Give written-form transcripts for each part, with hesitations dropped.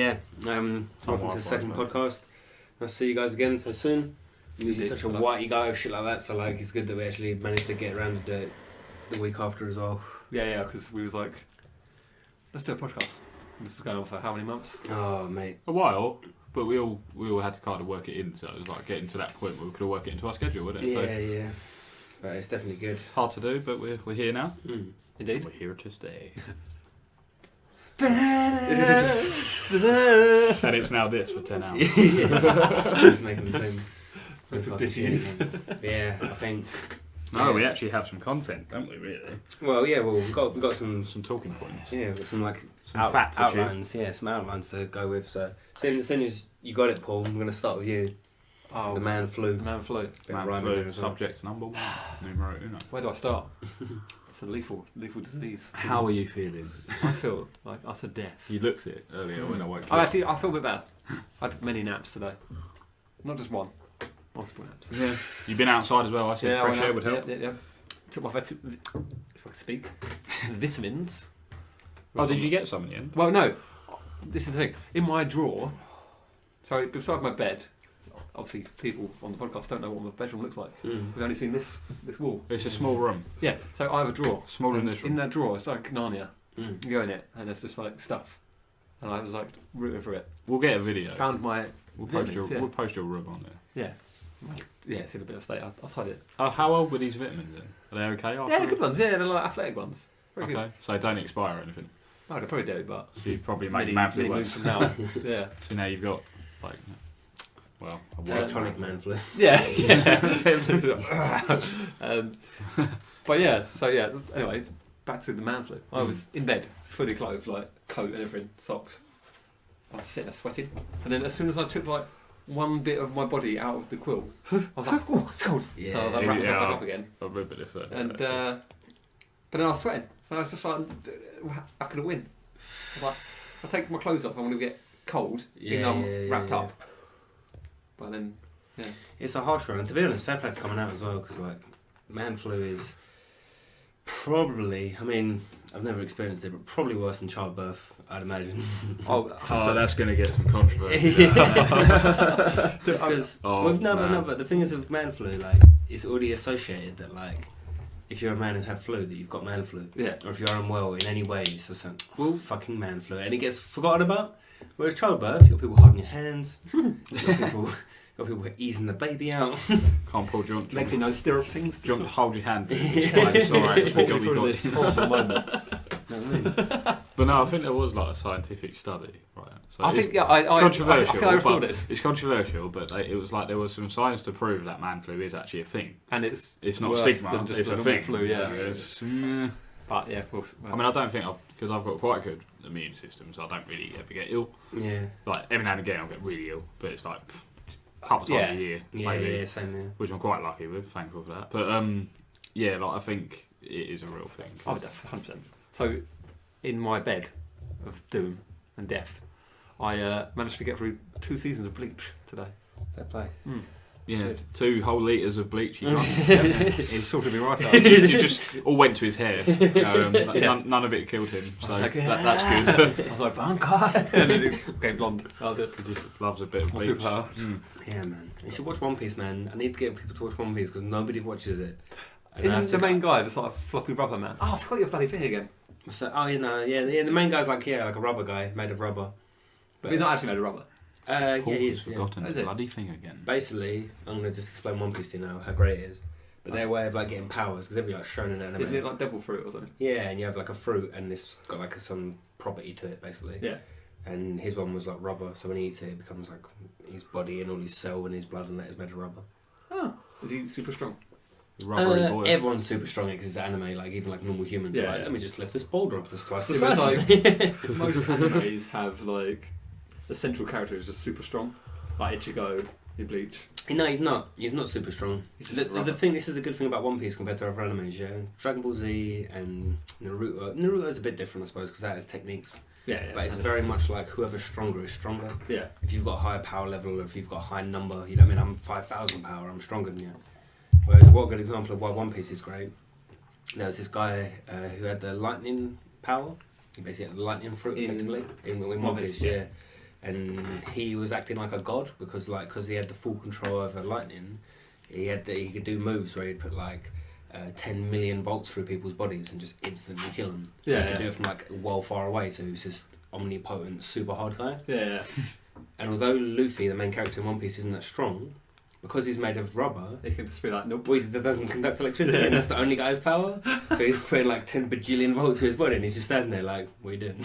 yeah. Welcome to the second podcast. I'll see you guys again so soon. You're such a whitey guy of shit like that, so like it's good that we actually managed to get around to do it the week after as well. Yeah, because we was like, let's do a podcast. This is going on for how many months? Oh, mate. A while, but we all had to kind of work it in, so it was like getting to that point where we could all work it into our schedule, wouldn't it? Yeah. But it's definitely good. Hard to do, but we're here now. Indeed. We're here to stay. And it's now this for 10 hours. Just making the same. Yeah, I think. No, we actually have some content, don't we? Really? Well, we've got some talking points. Yeah, we've got some like facts outlines. Yeah, some outlines to go with. So, as soon as you got it, Paul, I'm going to start with you. Oh, the man flu. The man flu. Subject number 1. Numero uno. Where do I start? It's a lethal disease. How are you feeling? I feel like utter death. You looked it earlier when I woke you I up. feel a bit better. I took many naps today. Not just one. Multiple naps. Yeah. You've been outside as well. I said fresh air would help. Yeah. Took my if I could speak, vitamins. Oh, did you get some in the end? Well, no. This is the thing. In my drawer, so beside my bed, obviously people on the podcast don't know what my bedroom looks like. We've only seen this wall. It's a small room. Yeah, so I have a drawer. Smaller than this room. In that drawer, it's like Narnia. You go in it, and there's just like stuff. And I was like rooting for it. We'll get a video. Found my We'll post your room on there. Yeah. Yeah, it's in a bit of state. I'll hide it. How old were these vitamins then? Are they okay? Yeah, they're good ones. Yeah, they're like athletic ones. Very okay. good. So they don't expire or anything? Oh, they probably do, but... So you probably make many worse. from now. Yeah. So now you've got, like... Well, a electronic man flu. Yeah. But yeah, anyway, it's back to the man flu. I was in bed, fully clothed, like coat and everything, socks. I was sitting there sweating. And then as soon as I took like one bit of my body out of the quilt, I was like, oh, it's cold. Yeah. So I wrapped myself back up again. I remember this. But then I was sweating. So I was just like, how can I win? I was like, if I take my clothes off, I'm going to get cold, even though I'm wrapped up. But then, yeah. It's a harsh one. And to be honest, fair play for coming out as well, because like, man flu is probably, I mean, I've never experienced it, but probably worse than childbirth, I'd imagine. Oh, that's going to get some controversy. Just because, but the thing is with man flu, like, it's already associated that like, if you're a man and have flu, that you've got man flu. Yeah. Or if you're unwell in any way, it's just like, well, fucking man flu. And it gets forgotten about. Whereas childbirth, you've got people holding your hands, you've got people easing the baby out. Can't pull jump. Legs in those stirrup things. Do you want to hold your hand? It's fine, it's alright. This horrible moment. But no, I think there was like a scientific study, right? So I think, controversial. I feel I saw this. It's controversial, but it was like there was some science to prove that man flu is actually a thing, and it's not worse stigma. than just it's a thing. flu, yeah. But yeah, of course. I mean, I don't think because I've got quite a good immune system, so I don't really ever get ill. Yeah. Like every now and again, I'll get really ill, but it's like a couple times a year, maybe. Yeah, same here. Which I'm quite lucky with, thankful for that. But I think it is a real thing. Oh, 100%. So, in my bed of doom and death, I managed to get through 2 seasons of Bleach today. Fair play. Yeah, good. 2 whole litres of bleach he drank. It's sorted me right out. You just all went to his hair. None of it killed him, so like, that's good. I was like, Bankai! And then it became blonde. He just loves a bit of bleach. Yeah, man. You should watch One Piece, man. I need to get people to watch One Piece because nobody watches it. And isn't the main guy just like a floppy rubber man? Oh, I forgot your bloody thing again. So, the main guy's like a rubber guy made of rubber. But he's not actually made of rubber. He is. Forgotten the bloody thing again. Basically, I'm going to just explain One Piece to you now, how great it is. But their way of like getting powers, because every like shown in anime. Isn't it like devil fruit or something? Yeah, and you have like a fruit and it's got like some property to it, basically. Yeah. And his one was like rubber, so when he eats it, it becomes like his body and all his cell and his blood and that is made of rubber. Oh. Is he super strong? Rubbery boy. Everyone's super strong because it's anime, like even like normal humans. Yeah, like, let me just lift this boulder up this twice the size. Like, most animes have like the central character is just super strong, like Ichigo in Bleach. No, he's not. He's not super strong. The thing, this is the good thing about One Piece compared to other animes. Yeah, Dragon Ball Z and Naruto. Naruto's a bit different, I suppose, because that has techniques. Yeah. But it's very much like whoever's stronger is stronger. Yeah. If you've got a higher power level, or if you've got a high number, you know what I mean? I'm 5,000 power. I'm stronger than you. Whereas, what a good example of why One Piece is great. There was this guy who had the lightning power. He basically had the lightning fruit, effectively, in One Piece. Yeah. and he was acting like a god because he had the full control over lightning. He could do moves where he'd put 10 million volts through people's bodies and just instantly kill them. Yeah, he could do it from well far away, so he was just omnipotent, super hard guy. Yeah. And although Luffy, the main character in One Piece, isn't that strong, because he's made of rubber, He can just be like, nope. that doesn't conduct electricity, and that's the only guy's power. So he's putting 10 bajillion volts to his body, and he's just standing there like, what are you doing?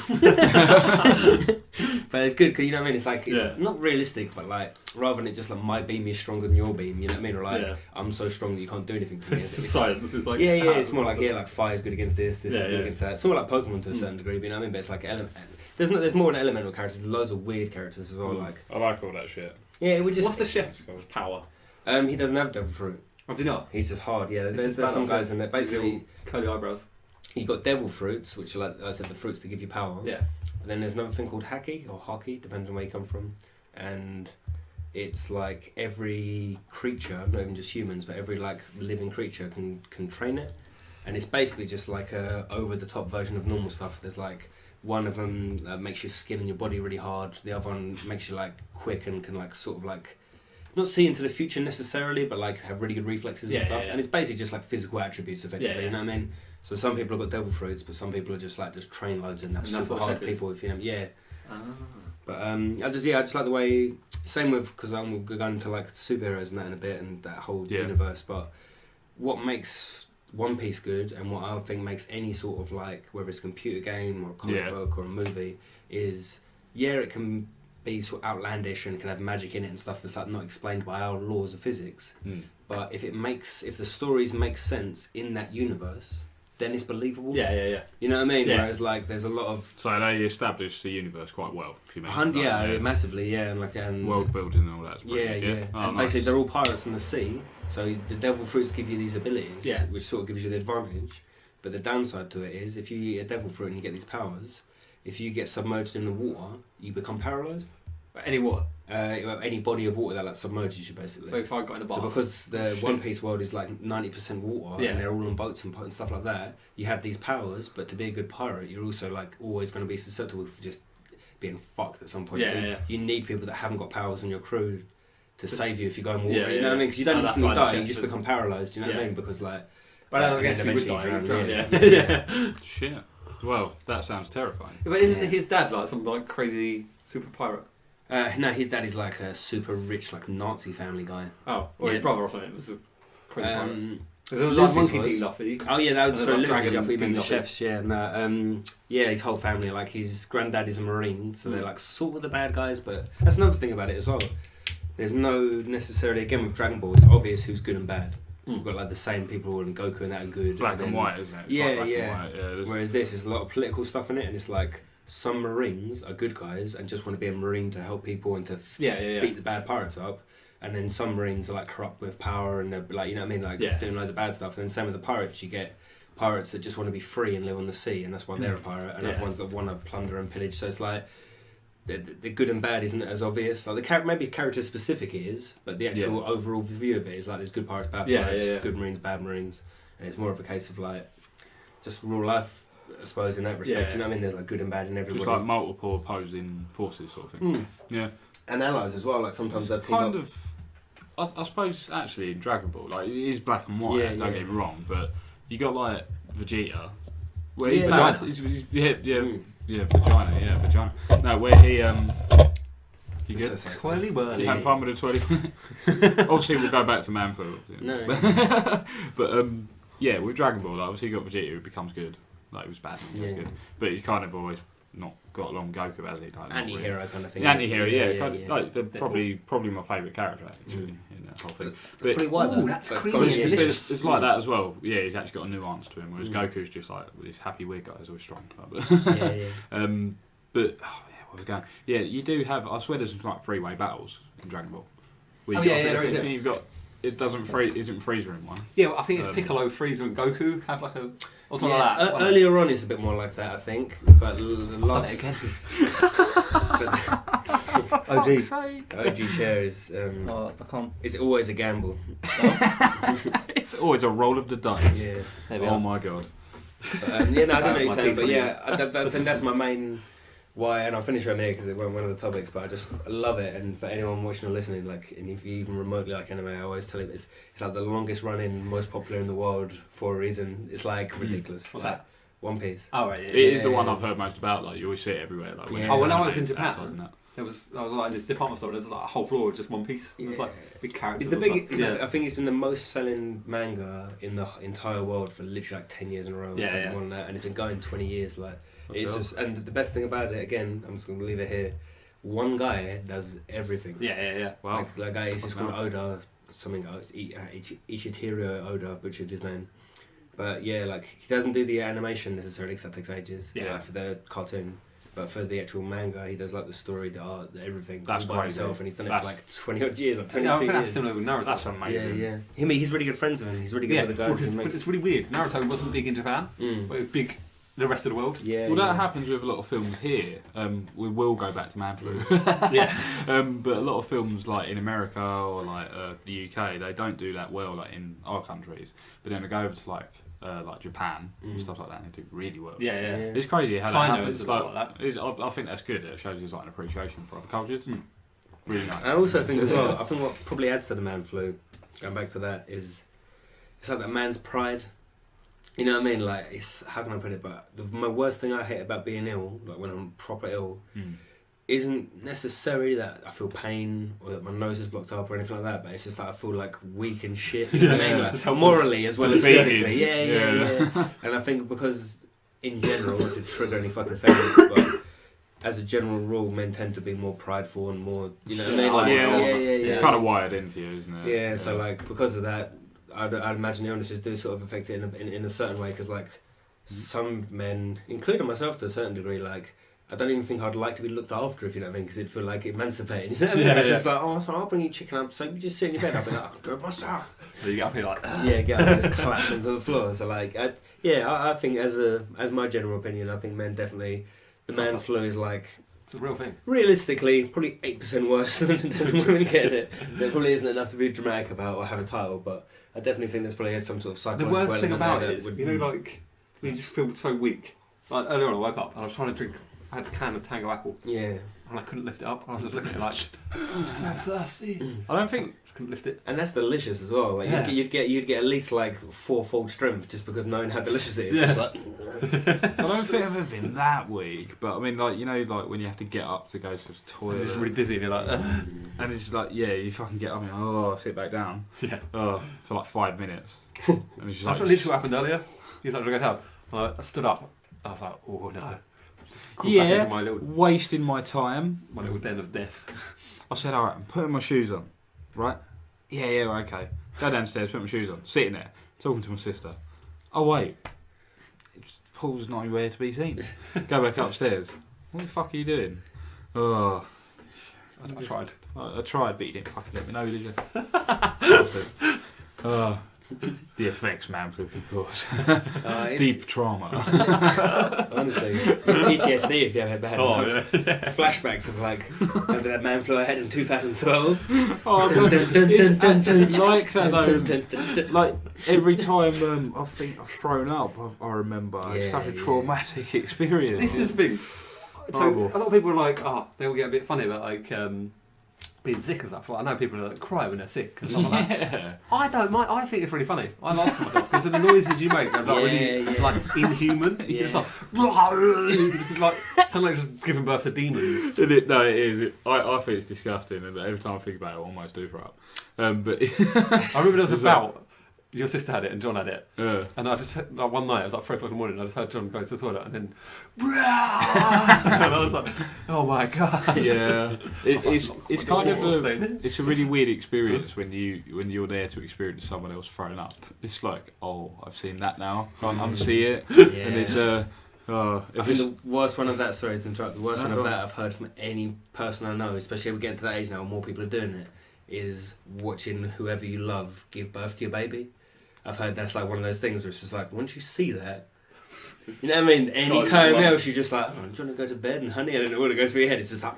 But it's good because you know what I mean. It's not realistic, but rather than it just my beam is stronger than your beam, you know what I mean? Or I'm so strong that you can't do anything to me. It's science. It's like it's more fire is good against this is good against that. It's sort of like Pokemon to a certain degree, but you know what I mean. But it's element. There's more than elemental characters. There's loads of weird characters as well. I like all that shit. Yeah, it would just. What's the chef's power? He doesn't have devil fruit. Oh, do you not? He's just hard. Yeah, there's some guys in there. Basically, curly eyebrows. You got devil fruits, which are like I said, the fruits that give you power. Yeah. And then there's another thing called haki or haki, depending on where you come from, and it's every creature, not even just humans, but every living creature can train it, and it's basically just a over the top version of normal stuff. There's one of them makes your skin and your body really hard. The other one makes you quick and can not see into the future necessarily, but have really good reflexes and stuff. And it's basically just physical attributes effectively. You know what I mean? So some people have got devil fruits, but some people are just train loads and that's super hard people. If you know, But I just like the way. Same with because I'm going into superheroes and that in a bit and that whole universe. But what makes One Piece good and what I think makes any sort of whether it's a computer game or a comic book or a movie is it can be sort of outlandish and can have magic in it and stuff that's not explained by our laws of physics. But if the stories make sense in that universe, then it's believable. Yeah. You know what I mean? Yeah. Whereas there's a lot of they established the universe quite well. Massively, and world building and all that. And basically they're all pirates in the sea, so the devil fruits give you these abilities, which sort of gives you the advantage. But the downside to it is if you eat a devil fruit and you get these powers, if you get submerged in the water, you become paralysed. Any water? Any body of water that submerges you basically. So if I got in a bath. So because the One Piece world is 90% water and they're all on boats and stuff like that, you have these powers, but to be a good pirate, you're also always going to be susceptible for just being fucked at some point. You need people that haven't got powers on your crew to save you if you go in water. You know what I mean? Because you don't instantly die, you just become paralysed. You know what I mean? Because I guess you would die. Shit. Well, that sounds terrifying. But isn't his dad some crazy super pirate? No, his dad is a super rich Nazi family guy. Oh, or his brother or something. It was a crazy pirate. There's a monkey being Luffy. Oh yeah, that was Dragon Luffy being the Luffy. chefs. Yeah, no, his whole family. His granddad is a marine, so they're sort of the bad guys. But that's another thing about it as well. There's no necessarily again with Dragon Ball. It's obvious who's good and bad. You've got the same people and Goku and that are good. Black and white, isn't it? It's Whereas this is a lot of political stuff in it, and it's some Marines are good guys and just want to be a Marine to help people and to beat the bad pirates up, and then some Marines are corrupt with power and they're you know what I mean, doing loads of bad stuff. And then same with the pirates, you get pirates that just want to be free and live on the sea, and that's why they're a pirate, and other ones that want to plunder and pillage. So it's the good and bad isn't as obvious. Maybe character specific it is, but the actual overall view of it is there's good pirates, bad pirates, good Marines, bad Marines, and it's more of a case of just real life, I suppose, in that respect. You know what I mean? There's good and bad in everybody. Just multiple opposing forces sort of thing. Yeah. And allies as well. Sometimes they're kind of. I suppose actually in Dragon Ball, it is black and white. Don't get me wrong, but you got Vegeta, where he's vagina. Vagina. No, where he you good? Twirly whirly. You have fun with the twirly. Obviously, we'll go back to Manflu. No. But with Dragon Ball, obviously you got Vegeta who becomes good. He was bad, he was good, but he's kind of always not got along Goku, has he? Anti-hero kind of thing. Anti-hero, they're probably my favourite character actually in that whole thing. But pretty white. That's creamy and delicious. It's like that as well. Yeah, he's actually got a nuance to him, whereas Goku's just this happy weird guy who's always strong. But where was I going? Yeah, you do have. I swear there's some three-way battles in Dragon Ball. There is. You've got. It doesn't freeze. Isn't Freezer in one? Yeah, I think it's Piccolo, Freezer, and Goku have or something like that. Earlier on, it's a bit more like that, I think. But the last again. OG share is. I can't. It's always a gamble. It's always a roll of the dice. Yeah. Oh my god. I don't know what you're saying, but I think that's my main why, and I'll finish right here because it won't one of the topics, but I just love it. And for anyone watching or listening, like, and if you even remotely like anime, I always tell you it's like the longest running, most popular in the world for a reason. It's like ridiculous. What's like, that? One Piece. Oh right, yeah. It is the one I've heard most about. Like you always see it everywhere. Like Yeah. Oh, when I was in advertising Japan, that. I was like in this department store. There's like a whole floor of just One Piece. Yeah. There's like big characters. It's the and big. stuff. I think it's been the most selling manga in the entire world for literally like 10 years in a row. Or Yeah, something yeah. more than that, and it's been going 20 years. Like it's Okay. just, and the best thing about it, again, I'm just gonna leave it here. One guy does everything. Yeah. Wow. Like that guy is just called Fucking Oda. Something else. Ichitiro Oda, butchered his name. But yeah, like he doesn't do the animation necessarily because that takes ages. Yeah. Like, for the cartoon. But for the actual manga, he does like the story, the art, everything. That's all by crazy. himself, and he's done it That's- for like 20 odd years, like 22 Yeah, I think that's years. similar with Naruto. That's amazing. Yeah. He's really good friends with him. He's really good Yeah, with the well, guys. but it's really weird. Naruto wasn't big in Japan, Mm. but it was big the rest of the world. Yeah. Well, that yeah. happens with a lot of films here. We will go back to Man Flu. Yeah. But a lot of films like in America or like the UK, they don't do that well like in our countries. But then they go over to like Japan and stuff like that, and they do really well. Yeah. It's crazy how China that happens. is a lot like I think that's good. It shows there's like an appreciation for other cultures. Really nice. I also think as well, I think what probably adds to the man flu, going back to that, is it's like that man's pride. You know what I mean? Like, it's, how can I put it? But my worst thing I hate about being ill, like when I'm proper ill, isn't necessarily that I feel pain or that my nose is blocked up or anything like that, but it's just like I feel like weak and shit. You know what I mean? Like, It's helpless. morally as well as Defeated. physically. Yeah. Yeah. And I think because, in general, not to trigger any fucking feelings, but as a general rule, men tend to be more prideful and more, you know what I mean? Like, Yeah. It's kind of wired into you, isn't it? Yeah, so like because of that, I'd imagine illnesses do sort of affect it in a certain way because like some men, including myself to a certain degree, like I don't even think I'd like to be looked after if you know what I mean because it'd feel like emancipating. You know what I mean? Yeah, It's yeah. just like, oh, so I'll bring you chicken up, so you just sit in your bed. I'll be like, I can do it myself. So you get up here like, Yeah, get up and just collapse onto the floor. So like, I think as my general opinion, I think men definitely the man flu is like. it's a real thing. Realistically, probably 8% worse than women get it. There probably isn't enough to be dramatic about or have a title, but I definitely think there's probably some sort of The psychological worst thing element about there it that is, would- you know, like when you just feel so weak. Like earlier on, I woke up and I was trying to drink. I had a can of Tango Apple Yeah, and I couldn't lift it up. I was just looking at it like, I'm so thirsty. I don't think Just couldn't lift it. and that's delicious as well. Like Yeah. you'd get at least like fourfold strength just because knowing how delicious it is. Yeah. It's like, I don't think I've ever been that weak, but I mean, like you know, like when you have to get up to go to the It's toilet, just really dizzy and you're like, and it's like, yeah, you fucking get up and sit back down, yeah. for like 5 minutes, and it's just That's like, literally what happened earlier. He was like, "Go down." I stood up. I was like, "Oh no!" Just crawled back into my wasting my time. little den of death. I said, all right, I'm putting my shoes on, right? Yeah, okay. Go downstairs, put my shoes on, sitting there, talking to my sister. Oh wait, Paul's not anywhere to be seen. Go back upstairs. What the fuck are you doing? Oh, I tried. I tried, but you didn't fucking let me know, did you? Bastard. Oh, the effects, man, of course. it's- Deep trauma. honestly, PTSD if you ever had Oh, enough flashbacks of like remember that man flew ahead in 2012. Oh, God. It's actually like that though. Like every time I think I've thrown up, I remember it's such a Yeah. traumatic experience. This is the thing. So Horrible. a lot of people are like, they'll get a bit funny about like being sick and stuff. Like, I know people that cry when they're sick and stuff like that. Yeah. I don't mind. I think it's really funny. I laugh to myself because the noises you make are like really Yeah. like inhuman. You're just like sound like just giving birth to demons. No, it is. I think it's disgusting, and every time I think about it, I almost do throw up. But I remember there was a Is that- bout. Your sister had it and John had it, and I just like one night it was like 3 o'clock in the morning. And I just heard John go to the toilet and then, and I was like, oh my god. yeah, it's kind of What's a, that? it's a really weird experience when you're there to experience someone else throwing up. It's like, oh, I've seen that now. Can't unsee it, and it's I if think it's the worst one of that, sorry to interrupt, the worst No, one go of on. that I've heard from any person I know, especially we're getting to that age now, more people are doing it, is watching whoever you love give birth to your baby. I've heard that's like one of those things where it's just like, once you see that, you know what I mean? Any time else, you're just like, oh, do you want to go to bed and honey? And then all that goes through your head, it's just like,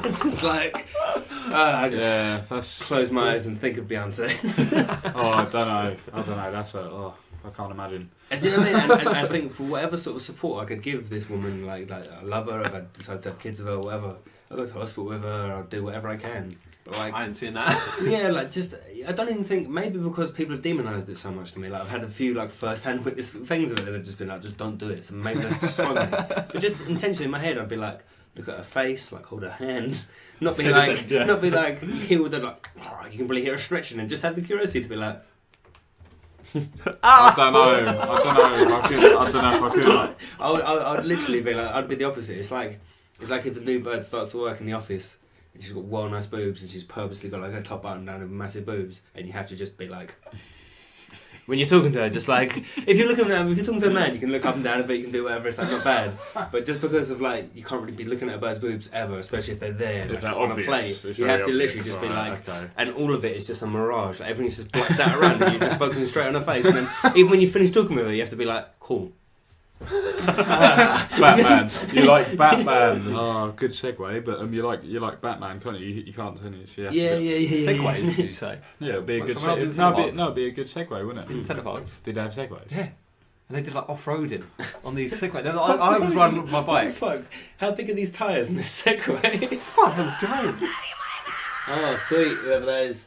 it's just like, I just that's close my eyes and think of Beyonce. oh, I don't know. That's I can't imagine. And see what I mean? And I think for whatever sort of support I could give this woman, like I love her, if I decide to have kids with her or whatever, I'll go to hospital with her, I'll do whatever I can. But like, I ain't seen that. yeah, like just, I don't even think, maybe because people have demonised it so much to me, like I've had a few like first-hand witness things of it that have just been like, just don't do it, so maybe that's just wrong with me. But just intentionally in my head, I'd be like, look at her face, like hold her hand, not be like, not be like, healed and like, oh, you can really hear her stretching, and just have the curiosity to be like, I don't know if I could. I would literally be like, I'd be the opposite. It's like if the new bird starts to work in the office and she's got well nice boobs and she's purposely got like her top button down with massive boobs, and you have to just be like, when you're talking to her, just like if you're talking to a man, you can look up and down a bit, you can do whatever. It's like not bad, but just because of like you can't really be looking at a bird's boobs ever, especially if they're there If like, they're on obvious, a plate. it's You very have to literally obvious, just be right, like, okay. and all of it is just a mirage. Like everything's just blacked out around, and you're just focusing straight on her face. And then even when you finish talking with her, you have to be like, cool. Batman. You like Batman? Oh, good segue. But you like Batman, can't you? You can't, can you? So you have Yeah. Segways, did you say? Yeah, it'd be a Like good. someone else in No, Centre it'd be a good segue, wouldn't it? In Centre Parks. Did they have segways? Yeah. And they did like off-roading on these Segways. I was riding my bike. Fuck. How big are these tyres in this Segway? Fuck, I'm giant. Oh, sweet. Whoever that is.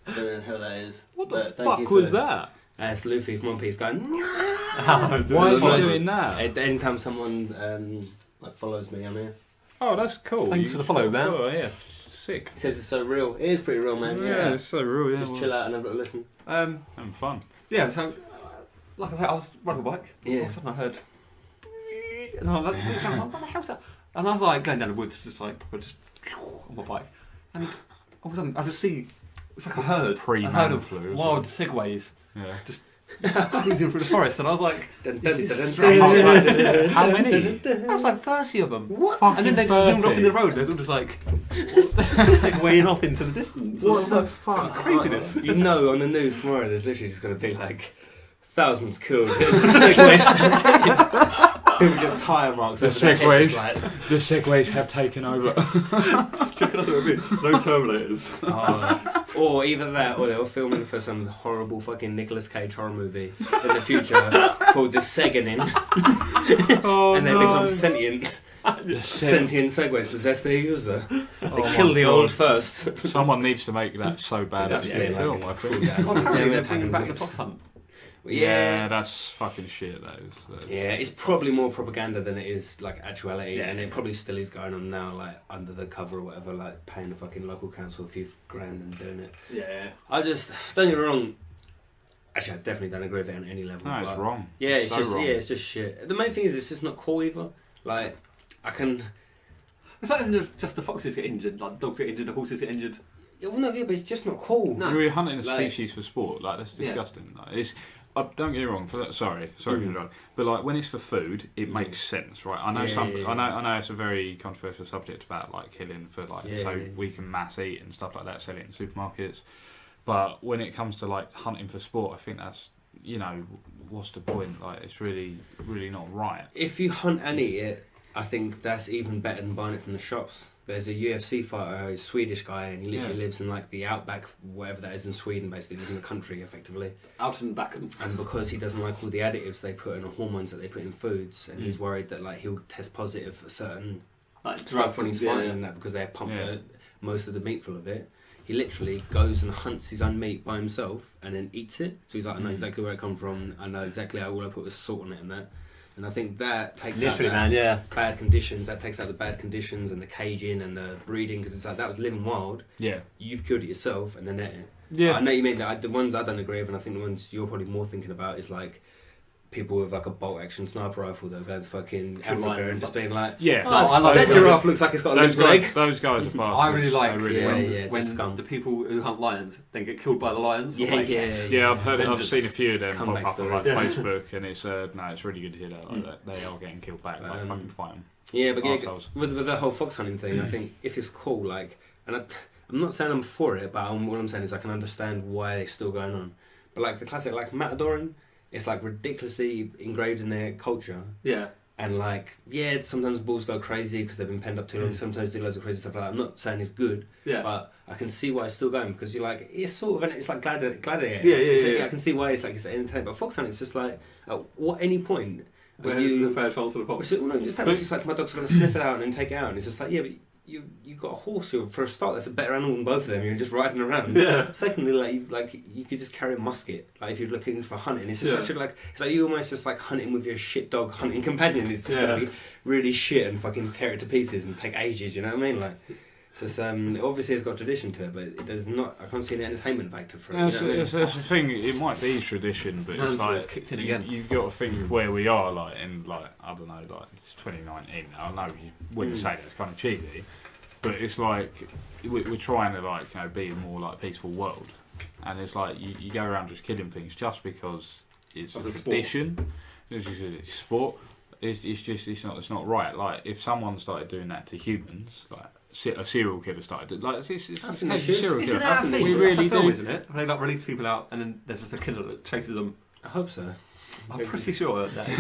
I don't know who that is. What the but thank you fuck for- was that? It's Luffy from One Piece going. Why is he Nice. doing that? Anytime someone like follows me on here, Oh, that's cool. Thanks for the follow, man. Yeah, sick. it says it's so real. It is pretty real, man. Yeah, it's so real. Yeah, Just chill out and have a little listen. Having fun. Yeah, so like I said, I was riding my bike. Yeah. All of a sudden I heard, and I was like, what the hell's that? And I was like going down the woods, just like proper, just on my bike, and all of a sudden I just see it's like a herd of Pre-man wild segways Yeah. just cruising through the forest, and I was like, this is strange. strange. How many? There was like 30 of them. What? And then they just zoomed off 30? in the road. They was all just like segwaying off into the distance. What the fuck? Craziness. You know, on the news tomorrow, there's literally just going to be like thousands killed. Segway stampede. People just tyre marks. The over their head, just segways. like- The segways have taken over. Checking us with me. No Terminators. Oh, or either that, or they were filming for some horrible fucking Nicolas Cage horror movie in the future called The Seganin, Oh and they become sentient segways possess their user. They kill the old first. Someone needs to make that so bad as Yeah, a yeah, film. like I a think. full down. Honestly, Yeah, they're having bringing back the whips. fox hunt. Yeah, that's fucking shit. That is. Yeah, it's probably more propaganda than it is like actuality, Yeah. and it probably still is going on now, like under the cover or whatever, like paying the fucking local council a few grand and doing it. Yeah. I just don't get me wrong. Actually, I definitely don't agree with it on any level. No, it's but- wrong. Yeah, it's so just wrong. it's just shit. The main thing is it's just not cool either. Like I can. It's not even just the foxes get injured, like the dogs get injured, the horses get injured. Yeah, well, no, yeah, but it's just not cool. No. You're hunting a Like- species for sport. Like that's Yeah. disgusting. Like, it's. Don't get me wrong. For that, sorry, but like when it's for food, it makes sense, right? I know I know it's a very controversial subject about like killing for like we can mass eat and stuff like that, sell it in supermarkets. But when it comes to like hunting for sport, I think that's what's the point? Like it's really not right. If you hunt and eat it, I think that's even better than buying it from the shops. There's a UFC fighter, a Swedish guy, and he literally lives in like the outback, whatever that is in Sweden, basically lives in the country effectively. Out and back and because he doesn't like all the additives they put in, or hormones that they put in foods, and he's worried that like he'll test positive for certain like stuff when he's yeah. fighting and that because they pump Yeah. most of the meat full of it. He literally goes and hunts his own meat by himself and then eats it. So he's like, I know exactly where it come from. I know exactly how all I put was salt on it and that. And I think that takes literally, out man, bad conditions. That takes out the bad conditions and the caging and the breeding, because it's like that was living wild. Yeah. You've killed it yourself and then it. Yeah. I know you mean that. The ones I don't agree with, and I think the ones you're probably more thinking about is like people with like a bolt action sniper rifle that are going to fucking Kill Africa lions and just and being like, Yeah. oh, I like that those giraffe guys. looks like it's got a Those limp leg. guys are bastards. I really like I really yeah, will. yeah, when just scum. the people who hunt lions then get killed by the lions. Yeah, I'm like, yeah. yes. Yeah, I've heard it. I've Vengeance. seen a few of them Comeback pop up on like stories. Facebook, and it's it's really good to hear that. Like, that they are getting killed back. Like fucking fight them. Yeah, but yeah, Arseholes. with the whole fox hunting thing, I think if it's cool, like, and I'm not saying I'm for it, but what I'm saying is I can understand why it's still going on. But like the classic, like matadoring, it's like ridiculously engraved in their culture. Yeah. And like, yeah, sometimes bulls go crazy because they've been penned up too long. Sometimes do loads of crazy stuff like that. I'm not saying it's good, but I can see why it's still going because you're like, it's sort of, it's like gladiator. Yeah. I can see why it's like it's entertaining. But fox hunting, it's just like, at any point, where's the fair chance of the fox? No, just it's just like my dog's going to sniff it out and then take it out, and it's just like, yeah, but you've got a horse. For a start, that's a better animal than both of them. You're just riding around. Yeah. Secondly, you could just carry a musket. Like if you're looking for hunting, it's just such a it's like you almost just like hunting with your shit dog hunting companion. It's just gonna be really shit and fucking tear it to pieces and take ages. You know what I mean? Like, so it's, obviously it's got tradition to it, but it does not. I can't see an entertainment factor for it. That's the thing. It might be tradition, but it's like it's kicked in again. You've got to think where we are. Like in I don't know. Like it's 2019. I know you wouldn't say that's kind of cheesy, but it's like we're trying to be a more like peaceful world, and it's like you go around just killing things just because it's a tradition. It's just it's sport. It's not right. Like if someone started doing that to humans, like. A serial killer started. Like it's a serial killer. That's We really film, do, isn't it? They like release people out, and then there's just a killer that chases them. I hope so. I'm pretty sure that is.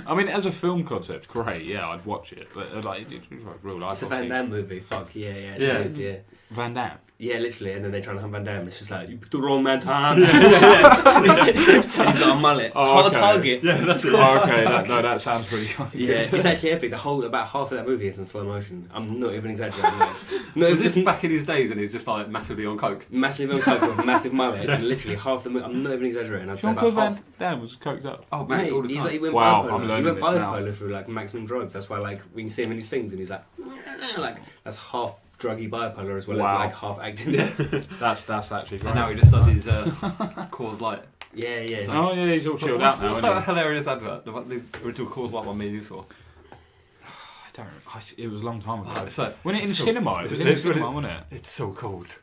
I mean, as a film concept, great. Yeah, I'd watch it. But like, it's like real life. It's a Van Damme movie. Fuck yeah. It is, yeah. Van Damme. Yeah, literally, and then they try to hunt Van Damme. It's just like you put the wrong man time. He's got a mullet. Hard target. Yeah, that's it. Oh, okay, that sounds pretty funny. Yeah, it's actually epic. About half of that movie is in slow motion. I'm not even exaggerating. Was this back in his days when he was just like massively on coke? Massively on coke with a massive mullet, and literally half the movie. I'm not even exaggerating. I'd say Jean-Claude about Van Damme was coked up. Oh mate, all the time. He went bipolar through like maximum drugs. That's why like we can see him in his things, and he's like that's half druggy bipolar as well as like half acting. That's actually great. And now he just does his Coors Light. Yeah. Oh yeah, he's all chilled out now. What's that hilarious advert? The original Coors Light one me and you saw. It was a long time ago. So, when it in cinema, it was in the cinema, wasn't it? It's so cold,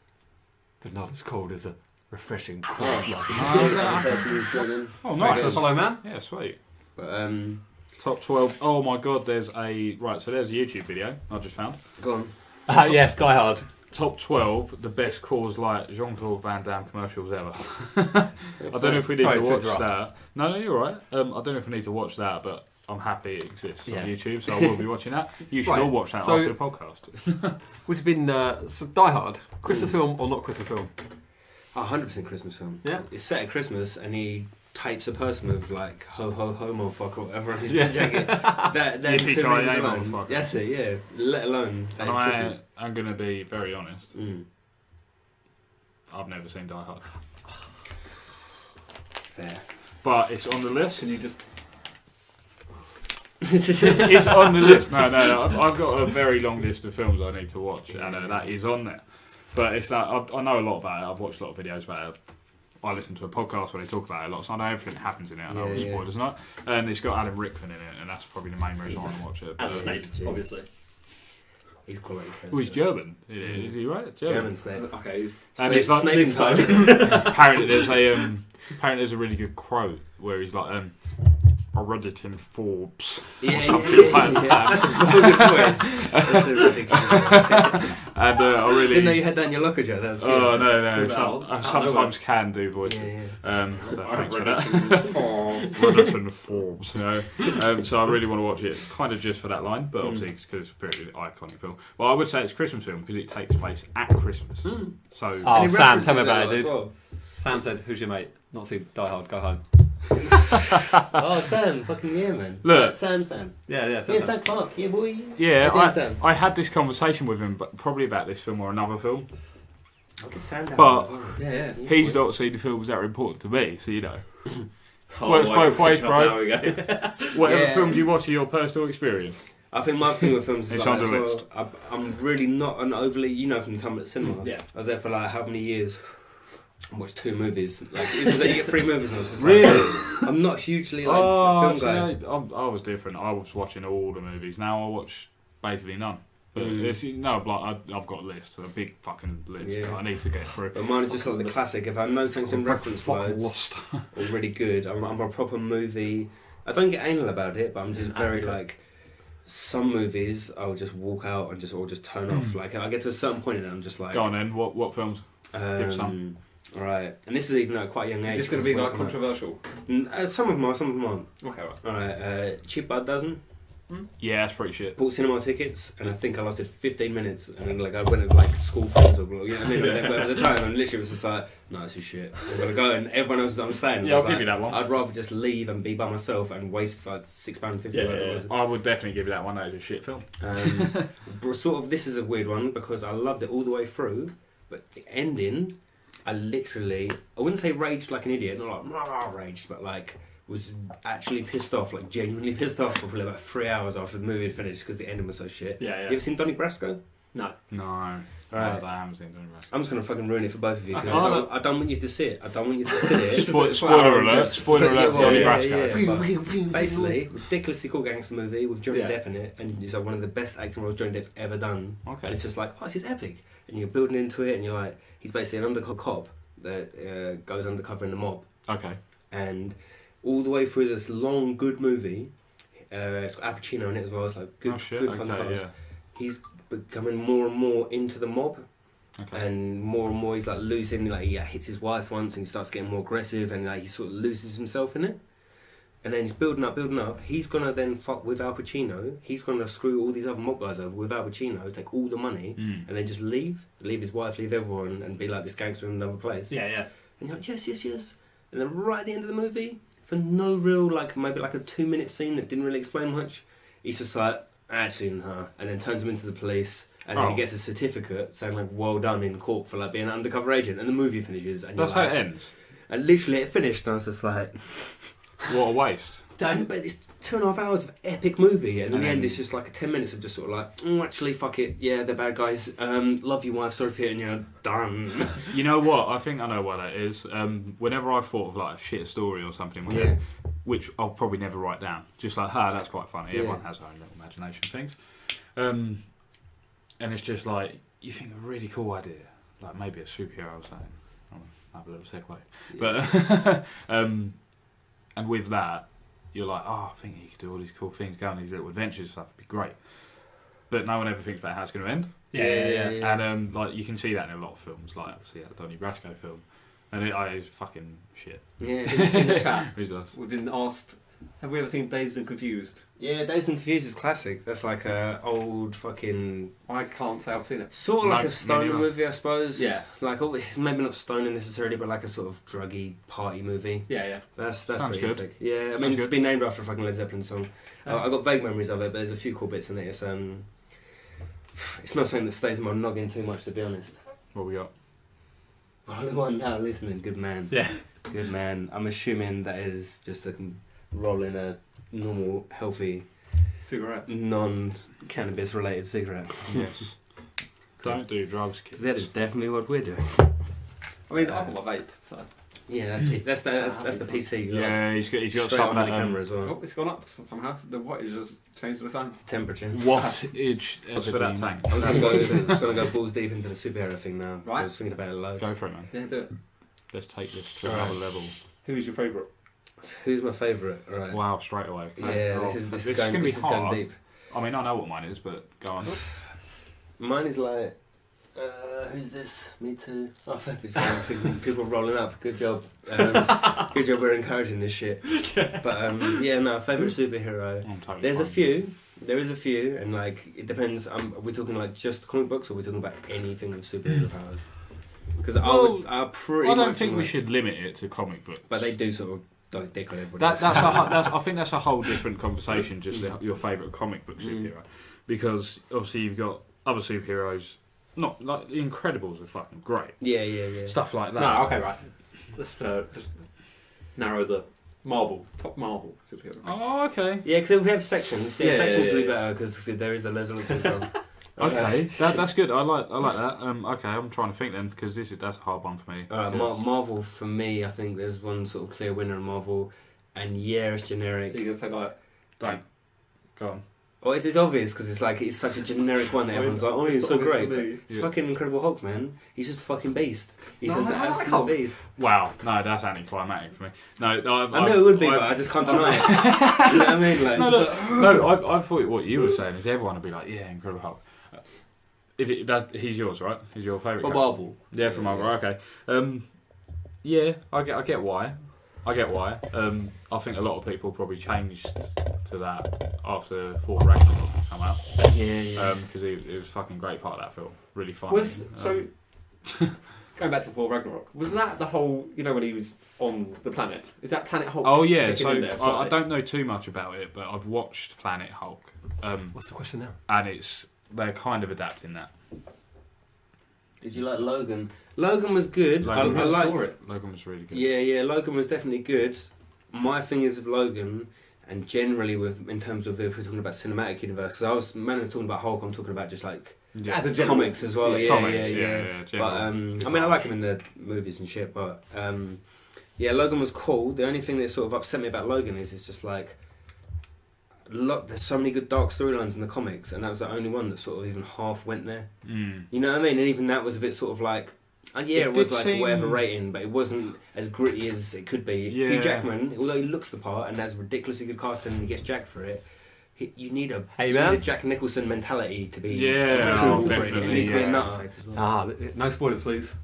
but not as cold as a refreshing Oh, nice. So follow man. Yeah, sweet. But Top 12. Oh my god, there's a YouTube video I just found. Go on. Yes, Die Hard. Top 12, the best Coors Light Jean-Claude Van Damme commercials ever. I don't know if we need to watch that. No, you're right. I don't know if we need to watch that, but I'm happy it exists on YouTube, so I will be watching that. You should all watch that after the podcast. Which has been Die Hard, Christmas film or not Christmas film? 100% Christmas film. Yeah. It's set at Christmas, and he tapes a person with like ho ho ho motherfucker or whatever on his jacket. That Yippee two ki-yay, reasons alone. motherfucker. That's it, yeah. Let alone that Christmas. I'm going to be very honest. Mm. I've never seen Die Hard. Fair. But it's on the list. Can you just... It's on the list. No, I've got a very long list of films I need to watch, and that is on there. But it's like, I know a lot about it. I've watched a lot of videos about it. I listen to a podcast where they talk about it a lot, so I know everything that happens in it. I know all the spoilers and that. And it's got Alan Rickman in it, and that's probably the main reason I want to watch it. As Snape, obviously. He's quality. Oh, he's German. Is he right? German Snape. Okay, he's and it's like Snape style. apparently there's a really good quote where he's like, I read it in Forbes. Yeah, that. That's a good voice. That's a ridiculous. And I really didn't know you had that in your locker, Joe. That was oh no. I sometimes can do voices. Yeah. So thanks for that. Read it in Forbes. So I really want to watch it, kind of just for that line, but obviously because it's a pretty iconic film. Well, I would say it's a Christmas film because it takes place at Christmas. So Sam, tell me about it, dude. Well. Sam said, "Who's your mate? Not see Die Hard. Go home." Oh, Sam, fucking yeah, man. Look, Sam. Yeah, Sam Clark, yeah, boy. Yeah, I had this conversation with him, but probably about this film or another film. But yeah. He's not seen the films that are important to me, so you know. Works both ways, bro. Whatever Yeah. films you watch are your personal experience. I think my thing with films is It's like on the as list. well, I'm really not an overly, from the time at the cinema. Yeah. I was there for like how many years? I watched 2 movies. Like, it's like you get 3 movies now. It's just Really? Like, I'm not hugely like a film guy. I was different. I was watching all the movies. Now I watch basically none. But I've got lists, a big fucking list that I need to get through. But mine is just like the classic. If I know something's been referenced loads or really good, I'm a proper movie. I don't get anal about it, but I'm just very like. Some movies I'll just walk out and just turn off. Like I get to a certain point and I'm just like. Go on then. What films? Give some. Alright, and this is even at quite a young age. Is this going to be like controversial? Some of them are, some of them aren't. Okay, right. Alright, Cheap by a Dozen. Yeah, that's pretty shit. Bought cinema tickets, and I think I lasted 15 minutes, and then like I went to like school friends or you know what I mean. But at the time, and literally it was just like, no, this is shit. I'm gonna go, and everyone else was understanding. Yeah, I'll give you that one. I'd rather just leave and be by myself and waste like £6.50. Yeah, whatever it was. I would definitely give you that one. That is a shit film. But sort of, this is a weird one because I loved it all the way through, but the ending, I wouldn't say raged like an idiot, not like rah, raged, but like was actually pissed off, like genuinely pissed off for probably about 3 hours after the movie had finished because the ending was so shit. Yeah. You ever seen Donnie Brasco? No. No. Right. I haven't seen it. I'm just gonna fucking ruin it for both of you. 'Cause Okay. I don't want you to see it. I don't want you to see it. Spoiler alert! Spoiler alert! For Donnie Brasco. Yeah. Basically, ridiculously cool gangster movie with Johnny Yeah. Depp in it, and it's like one of the best acting roles Johnny Depp's ever done. Okay. And it's just like, oh, this is epic, and you're building into it, and you're like, he's basically an undercover cop that goes undercover in the mob, Okay. and all the way through this long, good movie, it's got Al Pacino in it as well. It's like good, Oh shit. good fun Okay. cast. Yeah. He's becoming more and more into the mob. Okay. And more he's like losing, like he hits his wife once and he starts getting more aggressive and like he sort of loses himself in it. And then he's building up. He's gonna then fuck with Al Pacino. He's gonna screw all these other mob guys over with Al Pacino, take all the money, and then just leave his wife, leave everyone, and be like this gangster in another place. Yeah. And you're like, yes. And then right at the end of the movie, for no real, like maybe like a 2-minute scene that didn't really explain much, he's just like, actually, nah. And then turns him into the police. And then he gets a certificate saying like well done in court for like being an undercover agent, and the movie finishes. And That's you're how like, it ends. And literally it finished, and I was just like, What a waste. but it's 2.5 hours of epic movie, and in And the end then- it's just like 10 minutes of just sort of like, oh, actually, fuck it, yeah, they're bad guys. Love you, wife. Sorry for hitting you. Done. You know what? I think I know why that is. Whenever I've thought of like a shit story or something in my Yeah. head, which I'll probably never write down, just like, that's quite funny. Yeah. Everyone has their own little imagination things. And it's just like, you think of a really cool idea, like maybe a superhero or something. I'll have a little segue. But, and with that, you're like, I think he could do all these cool things, go on these little adventures and stuff, it'd be great. But no one ever thinks about how it's going to end. Yeah. And like you can see that in a lot of films, like obviously that Donnie Brasco film, and it's fucking shit. Yeah. In the chat, Who's us? we've been asked, have we ever seen Dazed and Confused? Yeah, Dazed and Confused is classic. That's like a old fucking I can't say I've seen it. sort of like No, a stoner me neither. movie, I suppose. Yeah. Like maybe not stoner necessarily, but like a sort of druggy party movie. Yeah. That's Sounds pretty good. epic. Yeah, I Sounds mean, good. to be named after a fucking Led Zeppelin song. Yeah. I got vague memories of it, but there's a few cool bits in it. It's not something that stays in my noggin too much, to be honest. What we got? Oh, the one now listening, good man. Yeah. Good man. I'm assuming that is just a roll in a normal, healthy, Cigarettes. non-cannabis related cigarette. Yes. Don't do drugs, kids. Because that is definitely what we're doing. I mean, I've got my vape, so. Yeah, that's it. That's the PC. Yeah, he's got Straight something on the that camera as well. Oh, it's gone up somehow. The wattage has changed the time. It's the temperature. wattage What's for that tank. I'm just gonna go balls deep into the superhero thing now. Right. I was thinking about it loads. Go for it, man. Yeah, do it. Let's take this to Alright. another level. Who is your favourite? Who's my favourite? Right. Wow, straight away. Yeah, Oh, this is gonna be going hard. deep. I mean, I know what mine is, but go on. Mine is like, who's this? Me too. Oh, fuck, it's people rolling up. Good job. Good job. We're encouraging this shit. But yeah, no, favourite superhero. I'm totally There's a fine. few. There is a few, and like it depends. We're talking like just comic books, or we're talking about anything with superhero powers. Because I pretty I much don't think we like- should limit it to comic books. But they do sort of like dick on everybody. That, else. I think that's a whole different conversation. Just your favourite comic book superhero, because obviously you've got other superheroes. Not like the Incredibles are fucking great. Yeah. Stuff like that. No, okay, right. Let's just narrow the top Marvel superhero. Oh, okay. Yeah, because we have sections. Yeah, Yeah, sections yeah, will be yeah. better because there is a resolution from. Okay, that's good. I like that. Okay, I'm trying to think then because that's a hard one for me. because- Marvel for me, I think there's one sort of clear winner in Marvel, and yeah, it's generic. You're gonna say like, Go on. Well, it's obvious because it's such a generic one that everyone's like, oh, he's so great. But it's Yeah. fucking Incredible Hulk, man. He's just a fucking beast. He's No, just I the like absolute Hulk. beast. Wow, no, that's anticlimactic for me. No, I know it would be, but I just can't deny it. You know what I mean? Like, No, it's just no, I thought what you were saying is everyone would be like, yeah, Incredible Hulk. He's yours, right? He's your favourite for character? Marvel. Yeah, from Marvel. Okay. Yeah, I get why. I get why. I think a lot of people probably changed to that after Thor Ragnarok came out. Yeah. Because it was a fucking great part of that film. Really funny. Going back to Thor Ragnarok, was that the whole, when he was on the planet? Is that Planet Hulk? Oh yeah, kicking so in there I slightly? don't know too much about it, but I've watched Planet Hulk. What's the question now? And they're kind of adapting that. Did you like Logan? Logan was good. Logan I was- liked saw it. Logan was really good. Yeah, Logan was definitely good. My thing is with Logan, and generally in terms of if we're talking about cinematic universe, because I was talking about Hulk, I'm talking about just like Yeah. As a general. comics as well. Yeah, Comics, yeah. general. But I mean, I like him in the movies and shit. But yeah, Logan was cool. The only thing that sort of upset me about Logan is it's just like, look, there's so many good dark storylines in the comics, and that was the only one that sort of even half went there. You know what I mean? And even that was a bit sort of like, it was did like seem- whatever rating, but it wasn't as gritty as it could be. Yeah. Hugh Jackman, although he looks the part and has ridiculously good casting and he gets jacked for it, you need a Jack Nicholson mentality to be Yeah, to be oh, Wolverine. definitely, You need to be a yeah. nutter. No spoilers, please.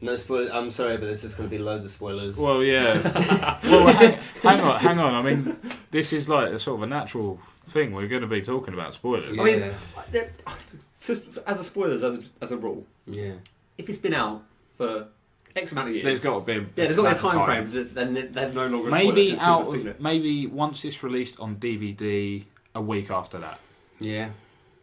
No spoilers. I'm sorry, but there's just going to be loads of spoilers. Well, yeah. Well, hang on. I mean, this is like a sort of a natural thing. We're going to be talking about spoilers. Yeah. I mean, just as a spoilers, as a rule, Yeah. if it's been out for X amount of years, There's got to be. there's got to be a time frame. frame. Then they're no longer a Maybe spoiler, 'cause out people have seen of it. maybe once it's released on DVD a week after that. Yeah.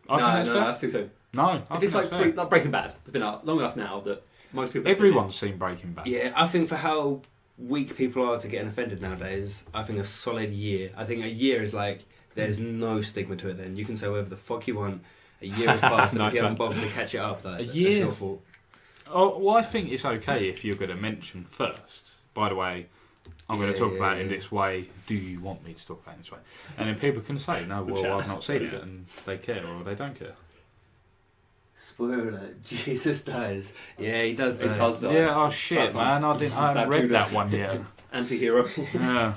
I think that's no, fair. that's too soon. No, I If think it's that's like fair. like Breaking Bad, it's been out long enough now that most people. have seen Everyone's seen Breaking Bad. Yeah, I think for how weak people are to getting offended nowadays, I think a solid year. I think a year is like, there's no stigma to it then. You can say whatever the fuck you want. A year has passed and Nice if you haven't one. bothered to catch it up, A that's year? your fault. Oh, well, I think it's okay if you're going to mention first. By the way, I'm going to talk about it in this way. Do you want me to talk about it in this way? And then people can say, no, The well, chat. I've not seen it, and they care or they don't care. Spoiler alert, Jesus dies. Yeah, he does die. It does. Yeah, oh shit, Sad man, I haven't That read Judas. that one yet. Anti-hero. Yeah.